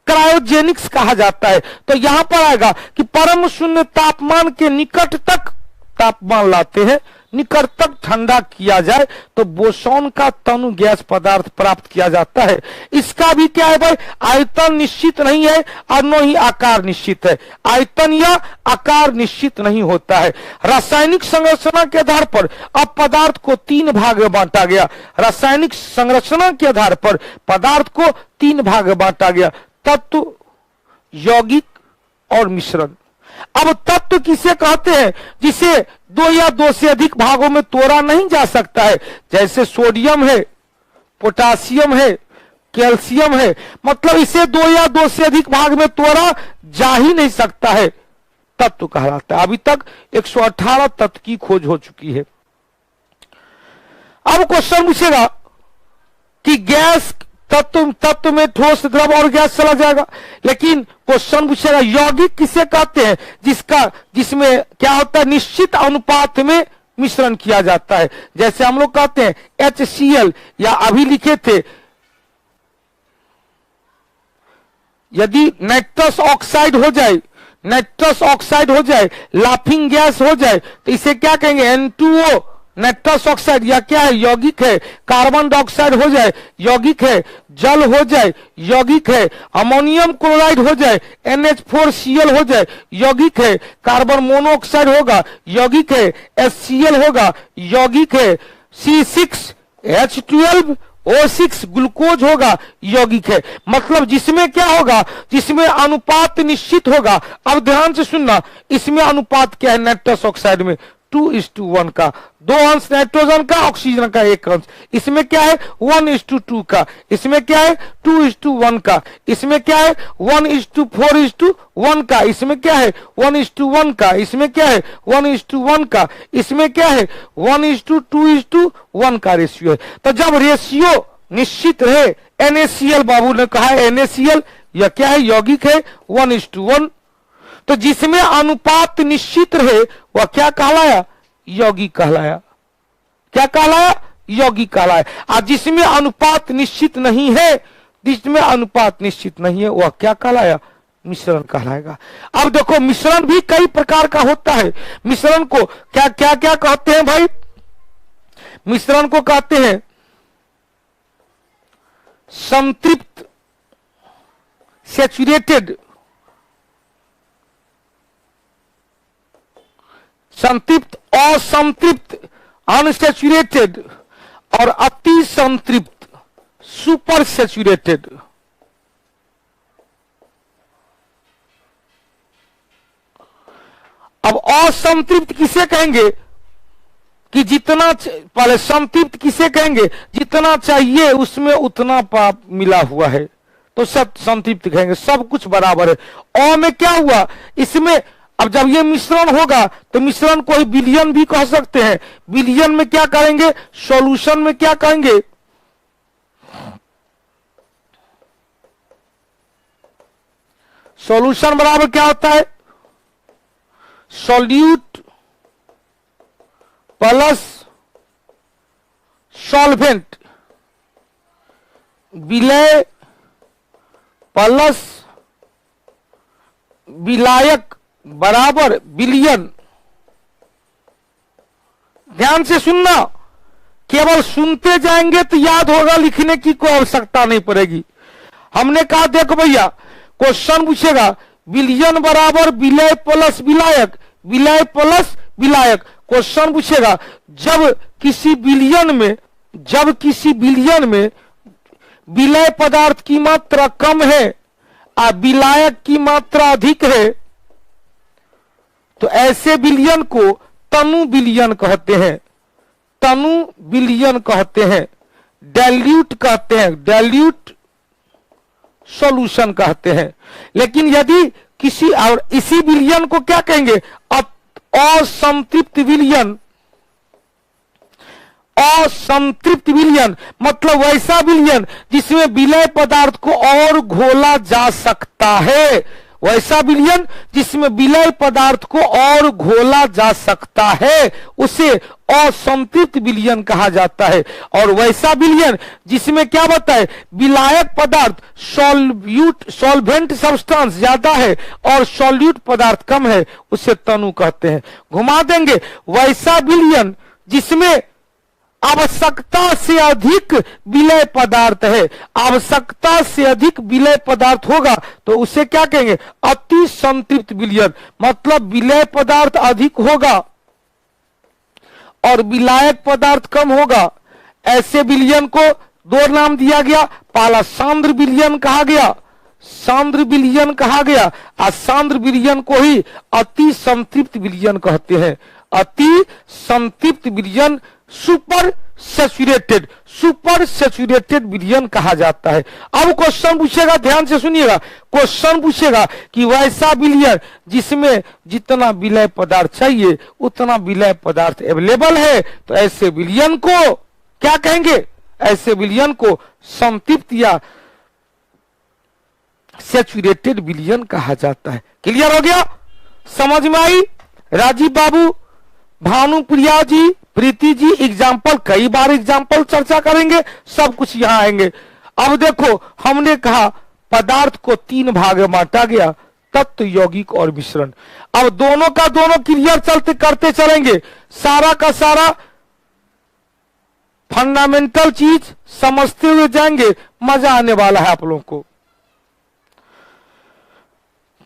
क्रायोजेनिक्स कहा जाता है। तो यहां पर आएगा कि परम शून्य तापमान के निकट तक तापमान लाते हैं, निकटतम ठंडा किया जाए तो बोसॉन का तनु गैस पदार्थ प्राप्त किया जाता है। इसका भी क्या है भाई, आयतन निश्चित नहीं है और न ही आकार निश्चित है। आयतन या आकार निश्चित नहीं होता है। रासायनिक संरचना के आधार पर अब पदार्थ को 3 भाग में बांटा गया। रासायनिक संरचना के आधार पर पदार्थ को 3 भाग में बांटा गया, तत्व, यौगिक और मिश्रण। अब तत्व किसे कहते हैं, जिसे 2 या 2 से अधिक भागों में तोड़ा नहीं जा सकता है, जैसे सोडियम है, पोटासियम है, कैल्शियम है, मतलब इसे 2 या 2 से अधिक भाग में तोड़ा जा ही नहीं सकता है, तत्व कहलाता है। अभी तक 118 तत्व की खोज हो चुकी है। अब क्वेश्चन पूछेगा कि गैस तत्व में ठोस, द्रव और गैस चला जाएगा, लेकिन क्वेश्चन पूछेगा यौगिक किसे कहते हैं, जिसमें क्या होता है, निश्चित अनुपात में मिश्रण किया जाता है। जैसे हम लोग कहते हैं HCl, या अभी लिखे थे यदि नाइट्रस ऑक्साइड हो जाए, लाफिंग गैस हो जाए, तो इसे क्या कहेंगे, N2O, नाइट्रस ऑक्साइड, या क्या है, यौगिक है। कार्बन डाइऑक्साइड हो जाए, यौगिक है। जल हो जाए, यौगिक है। अमोनियम क्लोराइड हो जाए, NH4Cl हो जाए, यौगिक है। कार्बन मोनोऑक्साइड होगा, यौगिक है। HCl होगा, यौगिक है। C6H12O6 ग्लूकोज होगा, यौगिक है। मतलब जिसमें क्या होगा, जिसमें अनुपात निश्चित होगा। अब ध्यान से सुनना, इसमें अनुपात क्या है, नाइट्रस ऑक्साइड में 2:1 का, 2 अंश नाइट्रोजन का, ऑक्सीजन का 1 अंश। इसमें क्या है, 1:2 का। इसमें क्या है, 2:1 का। इसमें क्या है, 1:4:1 का। इसमें क्या है, 1:1 का। इसमें क्या है, 1:1 का। इसमें क्या है, 1:2:1 का रेशियो है। तो जब रेशियो निश्चित रहे, NaCl, बाबू ने कहा NaCl, यह क्या है, यौगिक है, 1:1। तो जिसमें अनुपात निश्चित रहे वह क्या कहलाया, यौगिक कहलाया। क्या कहलाया, यौगिक कहलाया। और जिसमें अनुपात निश्चित नहीं है, वह क्या कहलाया, मिश्रण कहलाएगा। अब देखो, मिश्रण भी कई प्रकार का होता है। मिश्रण को क्या क्या क्या कहते हैं भाई, मिश्रण को कहते हैं संतृप्त, सैचुरेटेड, संतृप्त, असंतृप्त, अनसैचुरेटेड, और अति संतृप्त, सुपर सैचुरेटेड। अब असंतृप्त किसे कहेंगे, कि जितना, पहले संतृप्त किसे कहेंगे, जितना चाहिए उसमें उतना पाप मिला हुआ है, तो सब संतृप्त कहेंगे, सब कुछ बराबर है। अ में क्या हुआ, इसमें अब जब ये मिश्रण होगा तो मिश्रण को ही विलयन भी कह सकते हैं। विलयन में क्या करेंगे, सॉल्यूशन में क्या कहेंगे, सॉल्यूशन बराबर क्या होता है, सॉल्यूट प्लस सॉल्वेंट, विलय प्लस विलायक बराबर विलयन। ध्यान से सुनना, केवल सुनते जाएंगे तो याद होगा, लिखने की कोई आवश्यकता नहीं पड़ेगी। हमने कहा देखो भैया, क्वेश्चन पूछेगा विलयन बराबर विलय प्लस विलायक, विलय प्लस विलायक। क्वेश्चन पूछेगा जब किसी विलयन में विलय पदार्थ की मात्रा कम है और विलायक की मात्रा अधिक है, तो ऐसे विलयन को तनु विलयन कहते हैं, तनु विलयन कहते हैं, डाइल्यूट कहते हैं, डाइल्यूट सॉल्यूशन कहते हैं। लेकिन यदि किसी और इसी विलयन को क्या कहेंगे, असंतृप्त विलयन। असंतृप्त विलयन मतलब वैसा विलयन जिसमें विलय पदार्थ को और घोला जा सकता है, वैसा विलयन जिसमें विलय पदार्थ को और घोला जा सकता है उसे असंतृप्त विलयन कहा जाता है। और वैसा विलयन जिसमें क्या बताए, विलायक पदार्थ सॉल्वेंट सब्सटेंस ज्यादा है और सॉल्यूट पदार्थ कम है उसे तनु कहते हैं। घुमा देंगे, वैसा विलयन जिसमें आवश्यकता से अधिक विलय पदार्थ है, आवश्यकता से अधिक विलय पदार्थ होगा तो उसे क्या कहेंगे, अति संतृप्त विलयन। मतलब विलय पदार्थ अधिक होगा और विलायक पदार्थ कम होगा, ऐसे विलयन को दो नाम दिया गया। पहला सांद्र विलयन कहा गया, सांद्र विलयन कहा गया, और सांद्र विलयन को ही अति संतृप्त विलयन कहते हैं। अति संतृप्त विलयन सुपर सैचुरेटेड विलयन कहा जाता है। अब क्वेश्चन पूछेगा, ध्यान से सुनिएगा, क्वेश्चन पूछेगा कि वैसा विलयन जिसमें जितना विलय पदार्थ चाहिए उतना विलय पदार्थ अवेलेबल है तो ऐसे विलयन को क्या कहेंगे, ऐसे विलयन को संतृप्त या सैचुरेटेड विलयन कहा जाता है। क्लियर हो गया, समझ में आई? राजीव बाबू, भानुप्रिया जी, प्रीति जी, एग्जाम्पल कई बार एग्जाम्पल चर्चा करेंगे, सब कुछ यहां आएंगे। अब देखो, हमने कहा पदार्थ को तीन भाग में बांटा गया, तत्व, यौगिक और मिश्रण। अब दोनों का दोनों क्लियर चलते करते चलेंगे, सारा का सारा फंडामेंटल चीज समझते हुए जाएंगे, मजा आने वाला है आप लोगों को।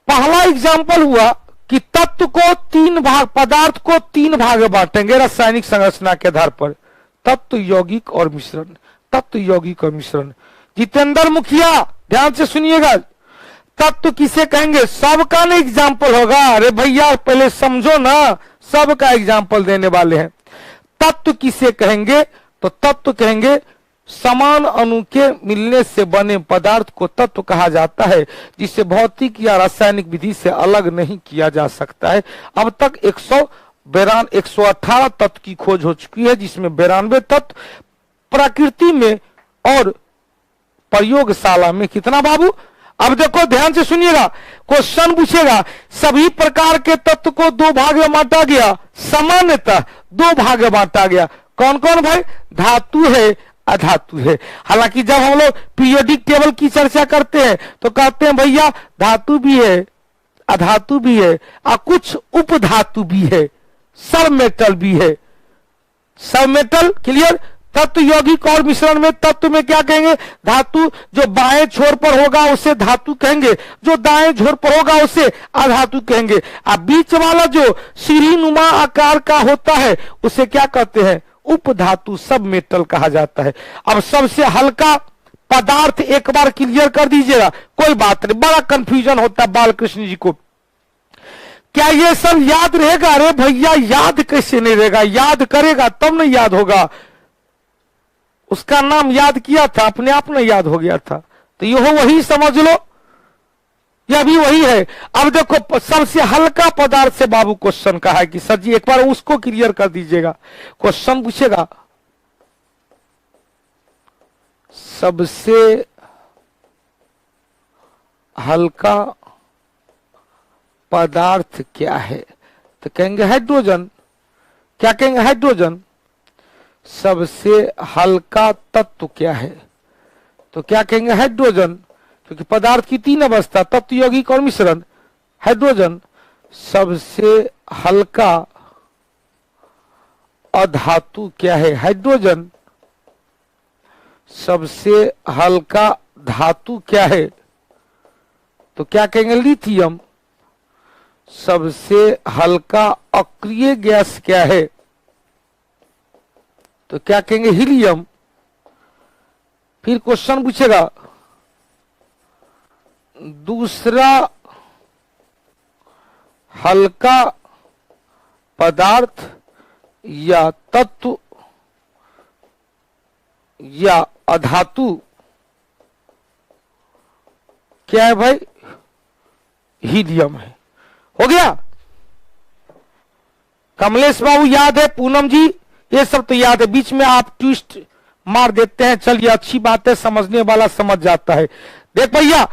पहला एग्जाम्पल हुआ कि तत्व को तीन भाग, पदार्थ को तीन भाग में बांटेंगे रासायनिक संरचना के आधार पर, तत्व, यौगिक और मिश्रण। तत्व, यौगिक और मिश्रण। जितेंद्र मुखिया, ध्यान से सुनिएगा, तत्व किसे कहेंगे, सबका ना एग्जाम्पल होगा। अरे भैया पहले समझो ना, सबका एग्जाम्पल देने वाले हैं। तत्व किसे कहेंगे, तो तत्व कहेंगे समान अणु के मिलने से बने पदार्थ को तत्व कहा जाता है, जिसे भौतिक या रासायनिक विधि से अलग नहीं किया जा सकता है। अब तक 118 तत्व की खोज हो चुकी है, जिसमें 92 तत्व प्रकृति में और प्रयोगशाला में। कितना बाबू? अब देखो ध्यान से सुनिएगा, क्वेश्चन पूछेगा, सभी प्रकार के तत्व को दो भाग में बांटा गया, सामान्यतः दो भाग में बांटा गया। कौन कौन भाई? धातु है, अधातु है। हालांकि जब हम लोग पीरियोडिक टेबल की चर्चा करते हैं तो कहते हैं भैया धातु भी है, अधातु भी है और कुछ उपधातु भी है, सब मेटल भी है। सब मेटल क्लियर। तत्व, यौगिक और मिश्रण में तत्व में क्या कहेंगे, धातु जो बाएं छोर पर होगा उसे धातु कहेंगे, जो दाएं छोर पर होगा उसे अधातु कहेंगे। और बीच वाला जो सीढ़ीनुमा आकार का होता है उसे क्या कहते हैं, उपधातु, सब मेटल कहा जाता है। अब सबसे हल्का पदार्थ एक बार क्लियर कर दीजिएगा, कोई बात नहीं, बड़ा कंफ्यूजन होता है बालकृष्ण जी को, क्या ये सब याद रहेगा? अरे भैया याद कैसे नहीं रहेगा, याद करेगा तब नहीं याद होगा। उसका नाम याद किया था, अपने आप नहीं याद हो गया था, तो यह वही समझ लो, यह भी वही है। अब देखो, सबसे हल्का पदार्थ से बाबू क्वेश्चन कहा है कि सर जी एक बार उसको क्लियर कर दीजिएगा। क्वेश्चन पूछेगा, सबसे हल्का पदार्थ क्या है, तो कहेंगे हाइड्रोजन। क्या कहेंगे? हाइड्रोजन। सबसे हल्का तत्व क्या है, तो क्या कहेंगे? हाइड्रोजन, क्योंकि पदार्थ की तीन अवस्था, तत्व, यौगिक और मिश्रण। हाइड्रोजन। सबसे हल्का अधातु क्या है? हाइड्रोजन। सबसे हल्का धातु क्या है, तो क्या कहेंगे? लिथियम। सबसे हल्का अक्रिय गैस क्या है, तो क्या कहेंगे? हीलियम। फिर क्वेश्चन पूछेगा, दूसरा हल्का पदार्थ या तत्व या अधातु क्या है भाई? हीलियम है। हो गया? कमलेश बाबू याद है, पूनम जी ये सब तो याद है, बीच में आप ट्विस्ट मार देते हैं, चलिए अच्छी बात है, समझने वाला समझ जाता है। देख भैया,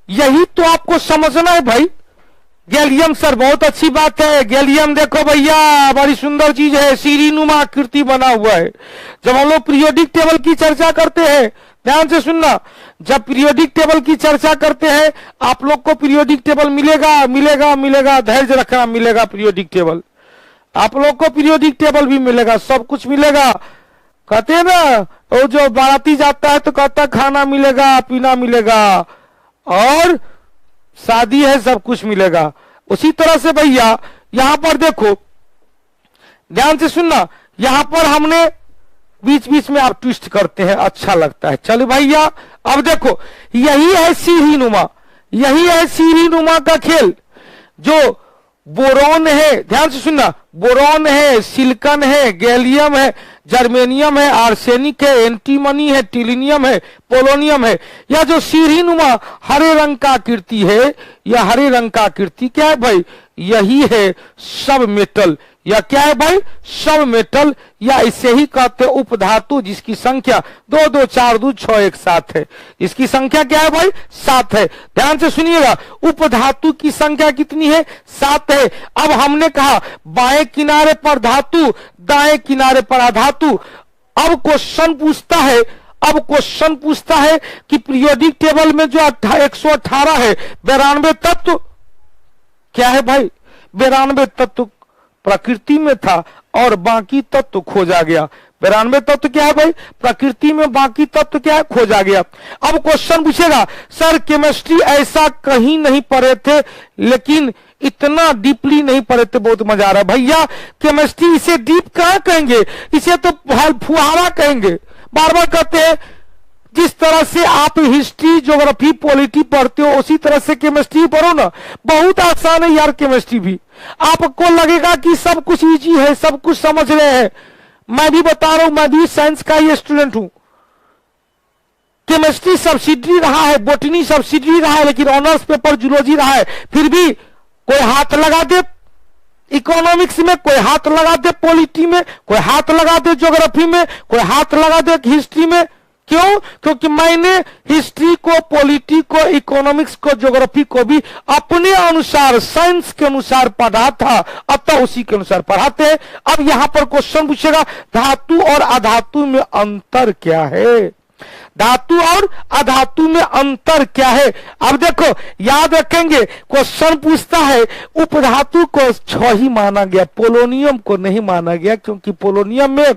यही तो आपको समझना है भाई। गैलियम सर बहुत अच्छी बात है। गैलियम देखो भैया बड़ी सुंदर चीज है, सीढ़ीनुमा आकृति बना हुआ है। जब हम लोग पीरियोडिक टेबल की चर्चा करते हैं, ध्यान से सुनना, जब पीरियोडिक टेबल की चर्चा करते हैं, आप लोग को पीरियोडिक टेबल मिलेगा मिलेगा मिलेगा, धैर्य रखना, मिलेगा पीरियोडिक टेबल, आप लोग को पीरियोडिक टेबल भी मिलेगा, सब कुछ मिलेगा। कहते हैं ना, वो जो बाराती जाता है तो कहता है खाना मिलेगा, पीना मिलेगा, और शादी है सब कुछ मिलेगा। उसी तरह से भैया यहां पर देखो, ध्यान से सुनना, यहां पर हमने बीच बीच में आप ट्विस्ट करते हैं, अच्छा लगता है। चलो भैया अब देखो, यही है सीढ़ीनुमा, यही है सीढ़ीनुमा का खेल। जो बोरॉन है, ध्यान से सुनना, बोरॉन है, सिलिकॉन है, गैलियम है, जर्मेनियम है, आर्सेनिक है, एंटीमनी है, टिलिनियम है, पोलोनियम है। यह जो सीढ़ीनुमा हरे रंग का आकृति है, यह हरे रंग का आकृति क्या है भाई? यही है सब मेटल। या क्या है भाई? सब मेटल, या इसे ही कहते हैं उपधातु, जिसकी संख्या 2 2 4 2 6 1 7 है। इसकी संख्या क्या है भाई? 7 है। ध्यान से सुनिएगा, उपधातु की संख्या कितनी है? 7 है। अब हमने कहा बाएं किनारे पर धातु, दाएं किनारे पर अधातु। अब क्वेश्चन पूछता है, अब क्वेश्चन पूछता है कि पीरियोडिक टेबल में जो 118 है, 92 तत्व क्या है भाई? 92 तत्व प्रकृति में था और बाकी तत्व खोजा गया। 92 तत्व क्या है भाई? प्रकृति में, बाकी तत्व क्या है? खोजा गया। अब क्वेश्चन पूछेगा, सर केमिस्ट्री ऐसा कहीं नहीं पढ़े थे, लेकिन इतना डीपली नहीं पढ़े थे, बहुत मजा आ रहा है। भैया केमिस्ट्री इसे डीप कहाँ कहेंगे, इसे तो फुहारा कहेंगे। बार बार कहते हैं, जिस तरह से आप हिस्ट्री, ज्योग्राफी, पॉलिटी पढ़ते हो, उसी तरह से केमिस्ट्री पढ़ो ना। बहुत आसान है यार केमिस्ट्री भी। आपको लगेगा कि सब कुछ इजी है, सब कुछ समझ रहे हैं। मैं भी बता रहा हूं, मैं भी साइंस का ही स्टूडेंट हूं। केमिस्ट्री सब्सिडरी रहा है, बोटनी सब्सिडरी रहा है, लेकिन ऑनर्स पेपर जूलॉजी रहा है। फिर भी कोई हाथ लगा दे इकोनॉमिक्स में, कोई हाथ लगा दे पॉलिटी में, कोई हाथ लगा दे ज्योग्राफी में, कोई हाथ लगा दे हिस्ट्री में। क्यों? क्योंकि मैंने हिस्ट्री को, पॉलिटी को, इकोनॉमिक्स को, ज्योग्राफी को भी अपने अनुसार, साइंस के अनुसार पढ़ा था, अतः उसी के अनुसार पढ़ाते हैं। अब यहां पर क्वेश्चन पूछेगा, धातु और अधातु में अंतर क्या है? धातु और अधातु में अंतर क्या है? अब देखो, याद रखेंगे, क्वेश्चन पूछता है उपधातु को 6 ही माना गया, पोलोनियम को नहीं माना गया, क्योंकि पोलोनियम में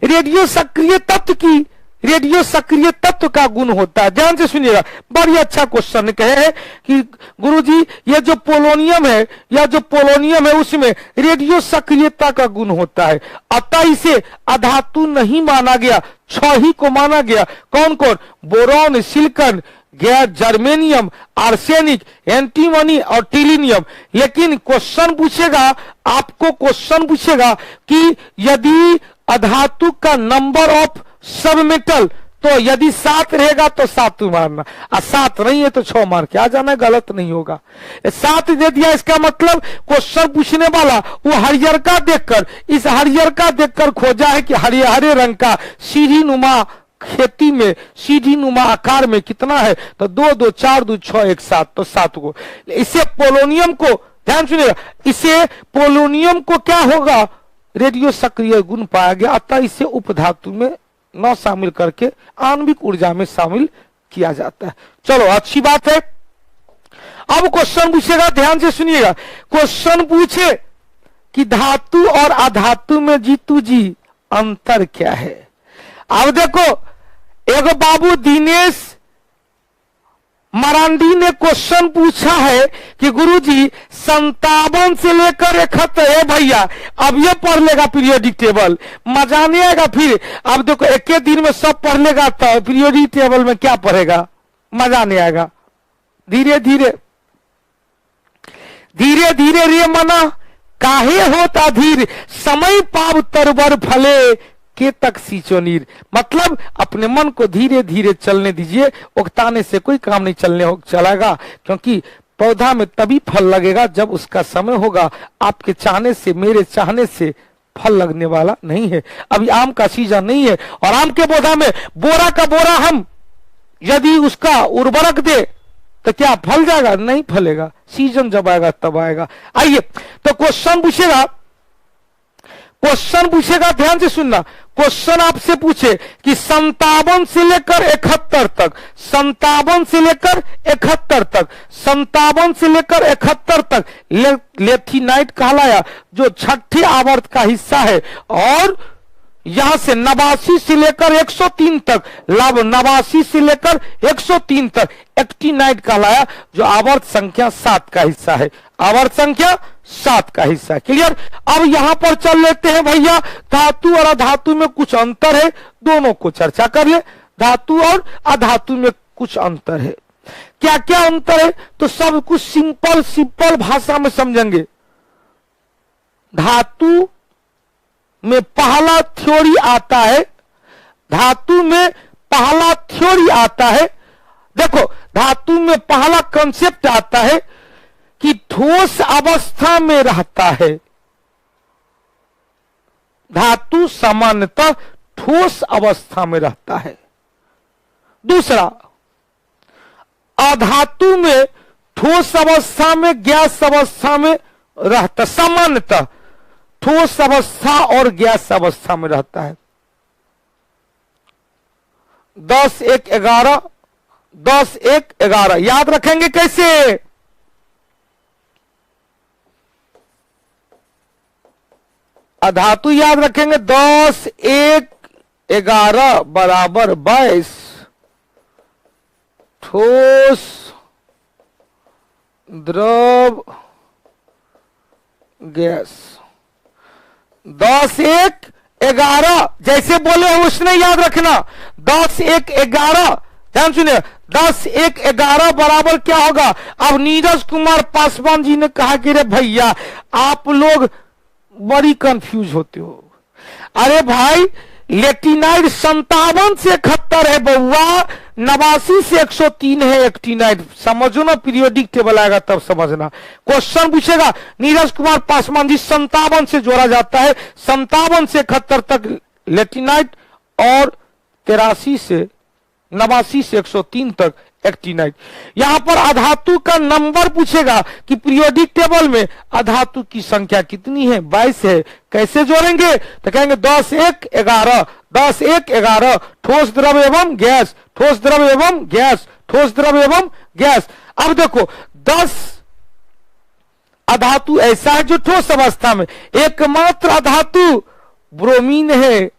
रेडियो सक्रिय तत्व की, रेडियो सक्रिय तत्व का गुण होता है। ध्यान से सुनिएगा, बड़ी अच्छा क्वेश्चन कहे हैं कि गुरुजी ये जो पोलोनियम है, या जो पोलोनियम है उसमें रेडियो सक्रियता का गुण होता है, अतः इसे अधातु नहीं माना गया, 6 ही को माना गया। कौन कौन? Boron, silicon, germanium, arsenic, antimony और टिलिनियम। लेकिन क्वेश्चन पूछेगा, आपको क्वेश्चन पूछेगा कि यदि अधातु का नंबर ऑफ सब मेटल, तो यदि 7 रहेगा तो 7 मारना, और 7 नहीं है तो 6 मार के आ जाना, गलत नहीं होगा। 7 दे दिया, इसका मतलब क्वेश्चन पूछने वाला वो हरियर का देखकर, इस हरियर का देखकर खोजा है कि हरे रंग का सीढ़ीनुमा खेती में, सीढ़ीनुमा आकार में कितना है, तो 2 2 4 2 6 1 7, तो 7 को। इसे पोलोनियम को, ध्यान सुनिएगा, इसे पोलोनियम को क्या होगा? रेडियो सक्रिय गुण पाया गया, अतः इसे उपधातु में न शामिल करके आणविक ऊर्जा में शामिल किया जाता है। चलो अच्छी बात है। अब क्वेश्चन पूछेगा, ध्यान से सुनिएगा, क्वेश्चन पूछे कि धातु और अधातु में जीतू जी अंतर क्या है? अब देखो, एगो बाबू दिनेश मरांडी ने क्वेश्चन पूछा है कि गुरुजी 57 से लेकर 71 है भैया, अब ये पढ़ लेगा पीरियोडिक टेबल, मजा नहीं आएगा फिर। अब देखो एक ही दिन में सब पढ़ लेगा तो पीरियोडिक टेबल में क्या पढ़ेगा? मजा नहीं आएगा। धीरे धीरे धीरे धीरे रे मना काहे होता धीर, समय पाव तरवर फले के तक सींचो नीर। मतलब अपने मन को धीरे धीरे चलने दीजिए, उकताने से कोई काम नहीं चलेगा, क्योंकि पौधा में तभी फल लगेगा जब उसका समय होगा। आपके चाहने से, मेरे चाहने से फल लगने वाला नहीं है। अभी आम का सीजन नहीं है, और आम के पौधा में बोरा का बोरा हम यदि उसका उर्वरक दे तो क्या फल जाएगा? नहीं फलेगा, सीजन जब आएगा तब आएगा। आइए तो क्वेश्चन पूछेगा, ध्यान से सुनना। क्वेश्चन आपसे पूछे कि 57 से लेकर 71 तक, 57 से लेकर 71 तक, 57 से लेकर 71 तक लेथिनाइट कहलाया, जो छठे आवर्त का हिस्सा है। और यहां से 89 से लेकर 103 तक, 89 से लेकर 103 तक एक्टिनाइट कहलाया, जो आवर्त संख्या 7 का हिस्सा है, आवर्त संख्या 7 का हिस्सा। क्लियर? अब यहां पर चल लेते हैं भैया, धातु और अधातु में कुछ अंतर है, दोनों को चर्चा कर ले। धातु और अधातु में कुछ अंतर है, क्या क्या अंतर है? तो सब कुछ सिंपल भाषा में समझेंगे। धातु में पहला थ्योरी आता है, धातु में पहला थ्योरी आता है। देखो, धातु में पहला कंसेप्ट आता है कि ठोस अवस्था में रहता है। धातु सामान्यतः ठोस अवस्था में रहता है। दूसरा, अधातु में ठोस अवस्था में, गैस अवस्था में रहता, सामान्यतः ठोस अवस्था और गैस अवस्था में रहता है। 10 1 11, 10 1 11 याद रखेंगे कैसे? अधातु याद रखेंगे 10 1 11 बराबर 22, ठोस द्रव गैस। 10 1 11 जैसे बोले उसने याद रखना। 10 1 11, ध्यान सुनिए, 10 1 11 बराबर क्या होगा? अब नीरज कुमार पासवान जी ने कहा कि रे भैया आप लोग बड़ी कंफ्यूज होते हो। अरे भाई, लेटिनाइट 57 से 71 है बउआ, 89 से 103 है एक्टिनाइट। समझो ना, पीरियोडिक टेबल आएगा तब समझना। क्वेश्चन पूछेगा, नीरज कुमार पासवान जी 57 से जोड़ा जाता है, 57 से 71 तक लेटिनाइट और 83 से 89 से 103 तक एक्टिनाइट। यहां पर अधातु का नंबर पूछेगा कि पीरियोडिक टेबल में अधातु की संख्या कितनी है? 22 है। कैसे जोड़ेंगे? तो कहेंगे 10 1 11, 10 1 11, ठोस द्रव एवं गैस, ठोस द्रव एवं गैस, ठोस द्रव एवं गैस। अब देखो, 10 अधातु ऐसा है जो ठोस अवस्था में, एकमात्र अधातु ब्रोमीन है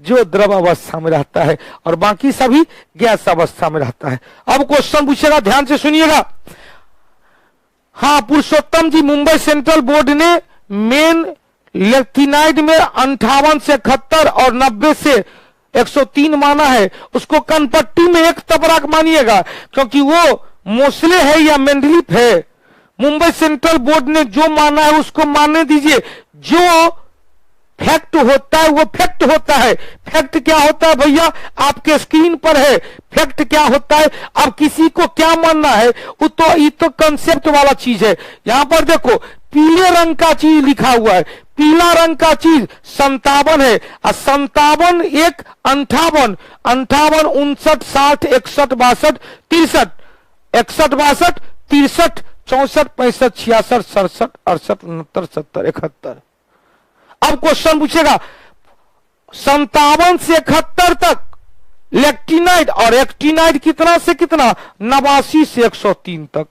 जो द्रव अवस्था में रहता है, और बाकी सभी गैस अवस्था में रहता है। अब क्वेश्चन पूछेगा, ध्यान से सुनिएगा। हाँ, पुरुषोत्तम जी, मुंबई सेंट्रल बोर्ड ने मेन लेथिनाइट में 58 से 71 और 90 से 103 माना है। उसको कनपट्टी में एक तबराक मानिएगा, क्योंकि वो मोस्ले है या मेंडलीफ है। मुंबई सेंट्रल बोर्ड ने जो माना है उसको मानने दीजिए। जो फैक्ट होता है वो फैक्ट होता है। फैक्ट क्या होता है भैया? आपके स्क्रीन पर है। फैक्ट क्या होता है? अब किसी को क्या मानना है, वो तो ये तो कंसेप्ट वाला चीज है। यहां पर देखो, पीले रंग का चीज लिखा हुआ है, पीला रंग का चीज 57 है, और 57 1 58, 58 59 60 61 62 63, 61 62 63 64 65 66 67 68 69 70 71। अब क्वेश्चन पूछेगा, 57 से 71 तक लेक्टिनाइट, और एक्टिनाइट कितना से कितना? 89 से 103 तक,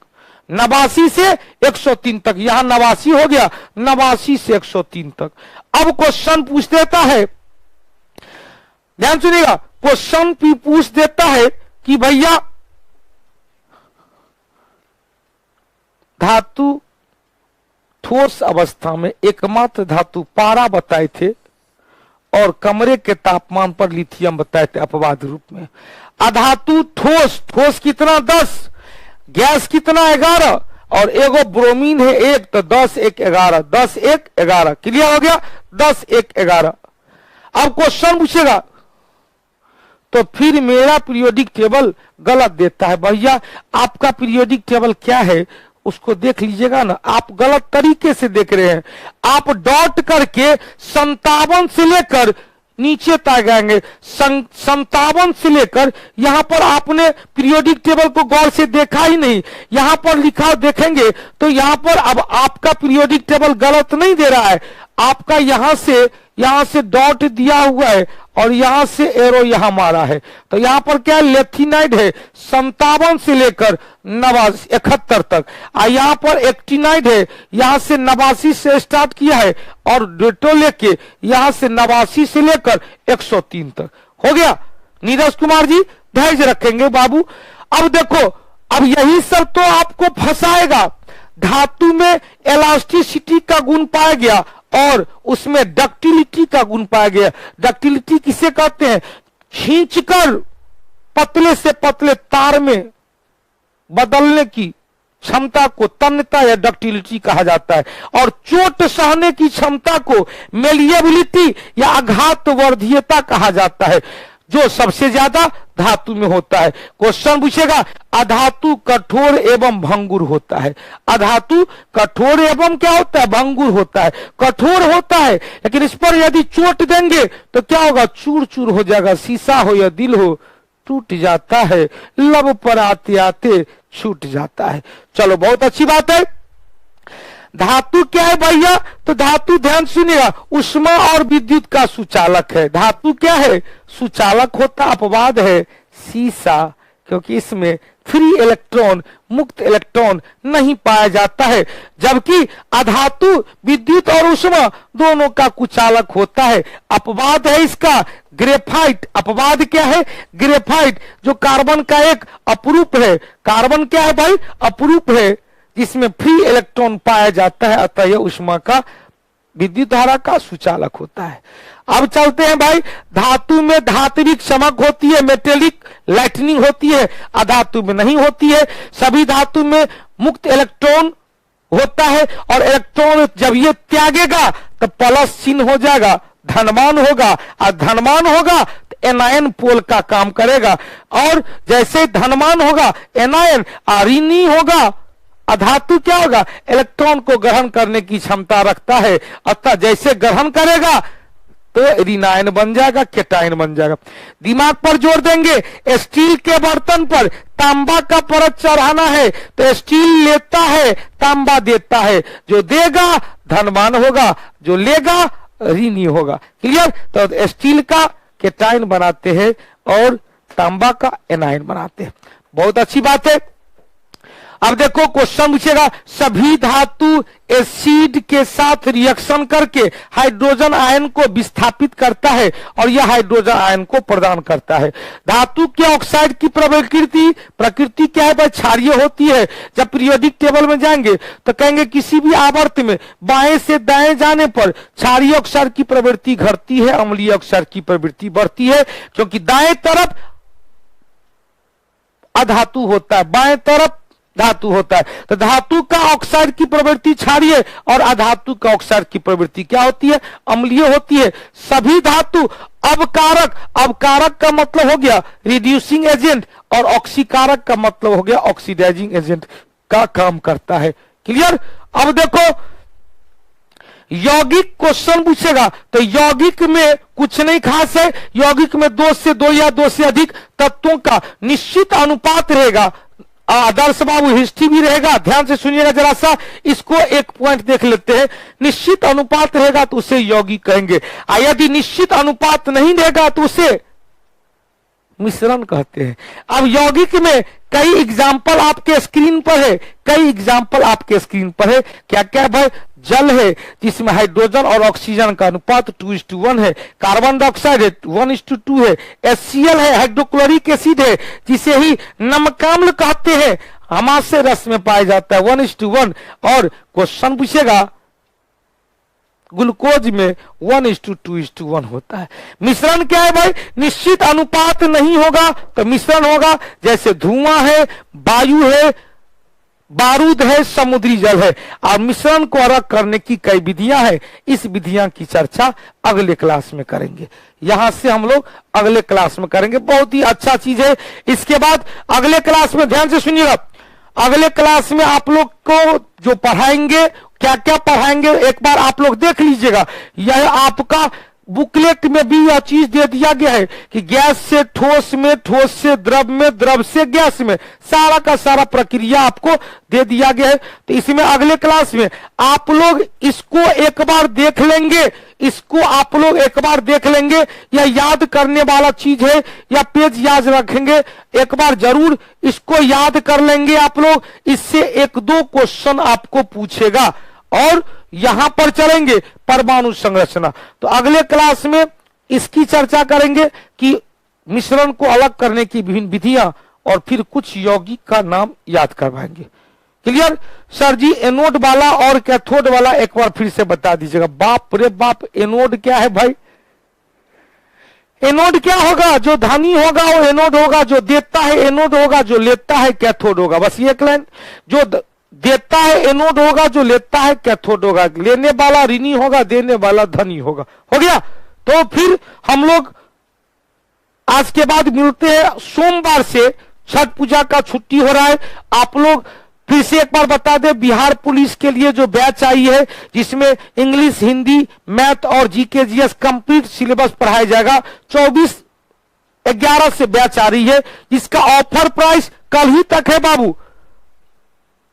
89 से 103 तक। यहां 89 हो गया, 89 से 103 तक। अब क्वेश्चन पूछ देता है, ध्यान सुनिएगा, क्वेश्चन पूछ देता है कि भैया धातु ठोस अवस्था में एकमात्र धातु पारा बताए थे, और कमरे के तापमान पर लिथियम बताए थे अपवाद रूप में। अधातु ठोस, ठोस कितना? 10, गैस कितना? 11, और एगो ब्रोमीन है 1, तो 10 1 11, 10 1 11। क्लियर हो गया? 10 1 11। अब क्वेश्चन पूछेगा, तो फिर मेरा पीरियोडिक टेबल गलत देता है। भैया आपका पीरियोडिक टेबल क्या है उसको देख लीजिएगा ना, आप गलत तरीके से देख रहे हैं। आप डॉट करके 57 से लेकर नीचे तक जाएंगे 57 से लेकर यहां पर आपने पीरियोडिक टेबल को गौर से देखा ही नहीं, यहां पर लिखा देखेंगे तो यहां पर अब आपका पीरियोडिक टेबल गलत नहीं दे रहा है, आपका यहां से डॉट दिया हुआ है और यहां से एरो यहां मारा है, तो यहां पर क्या लेथिनाइड है 57 से लेकर 71 तक, और यहां पर एक्टिनाइड है यहां से 89 से स्टार्ट किया है और डेटो लेके यहां से 89 से लेकर 103 तक हो गया। नीरज कुमार जी धैर्य रखेंगे बाबू। अब देखो, अब यही सब तो आपको फंसाएगा। धातु में इलास्टिसिटी का गुण पाया गया और उसमें डक्टिलिटी का गुण पाया गया। डक्टिलिटी किसे कहते हैं? खींचकर पतले से पतले तार में बदलने की क्षमता को तन्यता या डक्टिलिटी कहा जाता है, और चोट सहने की क्षमता को मेलिएबिलिटी या आघात वर्धीयता कहा जाता है, जो सबसे ज्यादा धातु में होता है। क्वेश्चन पूछेगा, अधातु कठोर एवं भंगुर होता है। अधातु कठोर एवं क्या होता है? भंगुर होता है। कठोर होता है लेकिन इस पर यदि चोट देंगे तो क्या होगा? चूर चूर हो जाएगा। शीशा हो या दिल हो टूट जाता है, लब पर आते आते छूट जाता है। चलो बहुत अच्छी बात है। धातु क्या है भैया? तो धातु ध्यान सुनिएगा, ऊष्मा और विद्युत का सुचालक है। धातु क्या है? सुचालक होता। अपवाद है शीशा, क्योंकि इसमें फ्री इलेक्ट्रॉन मुक्त इलेक्ट्रॉन नहीं पाया जाता है, जबकि अधातु विद्युत और ऊष्मा दोनों का कुचालक होता है। अपवाद है इसका ग्रेफाइट। अपवाद क्या है? ग्रेफाइट, जो कार्बन का एक अपरूप है। कार्बन क्या है भाई? अपरूप है, जिसमें फ्री इलेक्ट्रॉन पाया जाता है, अतः यह ऊष्मा का विद्युत धारा का सुचालक होता है। अब चलते हैं भाई, धातु में धात्विक चमक होती है, मेटेलिक लाइटनिंग होती है, अधातु में नहीं होती है। सभी धातु में मुक्त इलेक्ट्रॉन होता है और इलेक्ट्रॉन जब ये त्यागेगा तो प्लस चिन्ह हो जाएगा, धनवान होगा, और धनवान होगा तो एनायन पोल का काम करेगा, और जैसे धनवान होगा एनायन, ऋणी होगा अधातु क्या होगा? इलेक्ट्रॉन को ग्रहण करने की क्षमता रखता है, अतः जैसे ग्रहण करेगा तो ऋणायन बन जाएगा, केटायन बन जाएगा। दिमाग पर जोर देंगे। स्टील के बर्तन पर तांबा का परत चढ़ाना है तो स्टील लेता है, तांबा देता है। जो देगा धनवान होगा, जो लेगा ऋणी होगा। क्लियर? तो स्टील का केटायन बनाते हैं और तांबा का एनायन बनाते हैं। बहुत अच्छी बात है। अब देखो क्वेश्चन पूछेगा, सभी धातु एसिड के साथ रिएक्शन करके हाइड्रोजन आयन को विस्थापित करता है और यह हाइड्रोजन आयन को प्रदान करता है। धातु के ऑक्साइड की प्रकृति क्या है भाई? क्षारीय होती है। जब पीरियोडिक टेबल में जाएंगे तो कहेंगे किसी भी आवर्त में बाएं से दाएं जाने पर क्षारीय ऑक्साइड की प्रवृत्ति घटती है, अम्लीय ऑक्साइड की प्रवृत्ति बढ़ती है, क्योंकि दाएं तरफ अधातु होता है, बाएं तरफ धातु होता है। तो धातु का ऑक्साइड की प्रवृत्ति क्षारीय और अधातु का ऑक्साइड की प्रवृत्ति क्या होती है? अम्लीय होती है। सभी धातु अवकारक, अवकारक का मतलब हो गया रिड्यूसिंग एजेंट, और ऑक्सीकारक का मतलब हो गया ऑक्सीडाइजिंग एजेंट का काम करता है। क्लियर? अब देखो यौगिक क्वेश्चन पूछेगा तो यौगिक में कुछ नहीं खास है। यौगिक में 2 से 2 या 2 से अधिक तत्वों का निश्चित अनुपात रहेगा। आदर्श बाबू हिस्ट्री भी रहेगा, ध्यान से सुनिएगा जरा सा, इसको एक पॉइंट देख लेते हैं। निश्चित अनुपात रहेगा तो उसे यौगिक कहेंगे, और यदि निश्चित अनुपात नहीं रहेगा तो उसे मिश्रण कहते हैं। अब यौगिक में कई एग्जाम्पल आपके स्क्रीन पर है, कई एग्जाम्पल आपके स्क्रीन पर है। क्या क्या भाई? जल है जिसमें हाइड्रोजन और ऑक्सीजन का अनुपात 2:1 है। कार्बन डाइऑक्साइड है 1:2 है। HCl है, हाइड्रोक्लोरिक एसिड है, जिसे ही नमकाम्ल कहते हैं, हमासे रस में पाया जाता है 1:1। और क्वेश्चन पूछेगा ग्लूकोज में 1:2:1 होता है। मिश्रण क्या है भाई? निश्चित अनुपात नहीं होगा तो मिश्रण होगा, जैसे धुआं है, वायु है, बारूद है, समुद्री जल है। और मिश्रण को अलग करने की कई विधियां हैं, इस विधियां की चर्चा अगले क्लास में करेंगे। यहां से हम लोग अगले क्लास में करेंगे, बहुत ही अच्छा चीज है। इसके बाद अगले क्लास में ध्यान से सुनिएगा, अगले क्लास में आप लोग को जो पढ़ाएंगे, क्या क्या पढ़ाएंगे एक बार आप लोग देख लीजिएगा। यह आपका बुकलेट में भी यह चीज दे दिया गया है कि गैस से ठोस में, ठोस से द्रव में, द्रव से गैस में, सारा का सारा प्रक्रिया आपको दे दिया गया है। तो इसमें अगले क्लास में आप लोग इसको एक बार देख लेंगे, इसको आप लोग एक बार देख लेंगे। यह याद करने वाला चीज है, या पेज याद रखेंगे, एक बार जरूर इसको याद कर लेंगे आप लोग। इससे एक दो क्वेश्चन आपको पूछेगा और यहां पर चलेंगे परमाणु संरचना। तो अगले क्लास में इसकी चर्चा करेंगे कि मिश्रण को अलग करने की विभिन्न विधियां, और फिर कुछ यौगिक का नाम याद करवाएंगे। क्लियर सर जी? एनोड वाला और कैथोड वाला एक बार फिर से बता दीजिएगा। बाप रे बाप, एनोड क्या है भाई? एनोड क्या होगा? जो धनी होगा वो एनोड होगा, जो देता है एनोड होगा, जो लेता है कैथोड होगा। बस ये एक लाइन, जो देता है एनोड होगा, जो लेता है कैथोड होगा। लेने वाला ऋणी होगा, देने वाला धनी होगा। हो गया? तो फिर हम लोग आज के बाद मिलते हैं। सोमवार से छठ पूजा का छुट्टी हो रहा है। आप लोग फिर से एक बार बता दें, बिहार पुलिस के लिए जो बैच आई है, जिसमें इंग्लिश, हिंदी, मैथ और जीके जीएस कंप्लीट सिलेबस पढ़ाया जाएगा, 24/11 से बैच आ रही है। इसका ऑफर प्राइस कल ही तक है बाबू,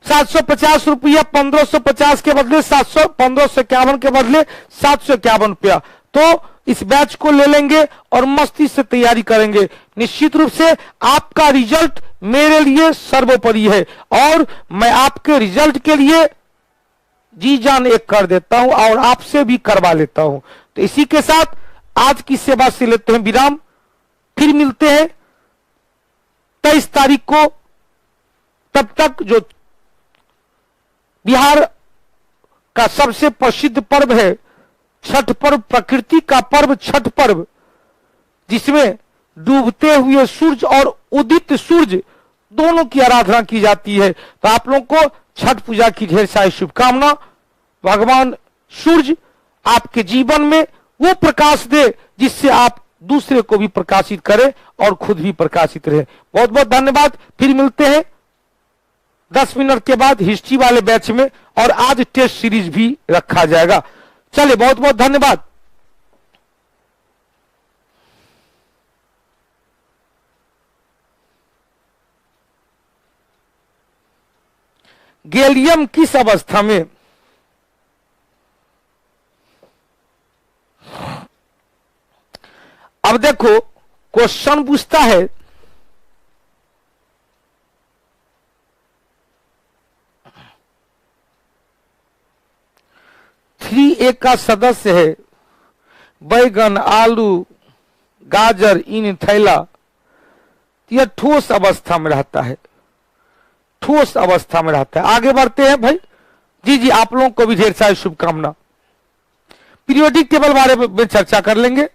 750 रुपया, 1550 के बदले 1551 के बदले 751 रुपया। तो इस बैच को ले लेंगे और मस्ती से तैयारी करेंगे। निश्चित रूप से आपका रिजल्ट मेरे लिए सर्वोपरि है, और मैं आपके रिजल्ट के लिए जी जान एक कर देता हूं और आपसे भी करवा लेता हूं। तो इसी के साथ आज की सेवा से लेते हैं विराम। फिर मिलते हैं 23 तारीख को। तब तक जो बिहार का सबसे प्रसिद्ध पर्व है छठ पर्व, प्रकृति का पर्व छठ पर्व, जिसमें डूबते हुए सूरज और उदित सूरज दोनों की आराधना की जाती है। तो आप लोगों को छठ पूजा की ढेर सारी शुभकामना। भगवान सूरज आपके जीवन में वो प्रकाश दे जिससे आप दूसरे को भी प्रकाशित करें और खुद भी प्रकाशित रहे। बहुत बहुत धन्यवाद। फिर मिलते हैं 10 मिनट के बाद हिस्ट्री वाले बैच में, और आज टेस्ट सीरीज भी रखा जाएगा। चलिए, बहुत बहुत धन्यवाद। गैलियम किस अवस्था में? अब देखो, क्वेश्चन पूछता है ए का सदस्य है बैगन, आलू, गाजर, इन थैला। यह ठोस अवस्था में रहता है, ठोस अवस्था में रहता है। आगे बढ़ते हैं भाई। जी जी, आप लोगों को भी ढेर सारी शुभकामना। पीरियोडिक टेबल बारे में चर्चा कर लेंगे।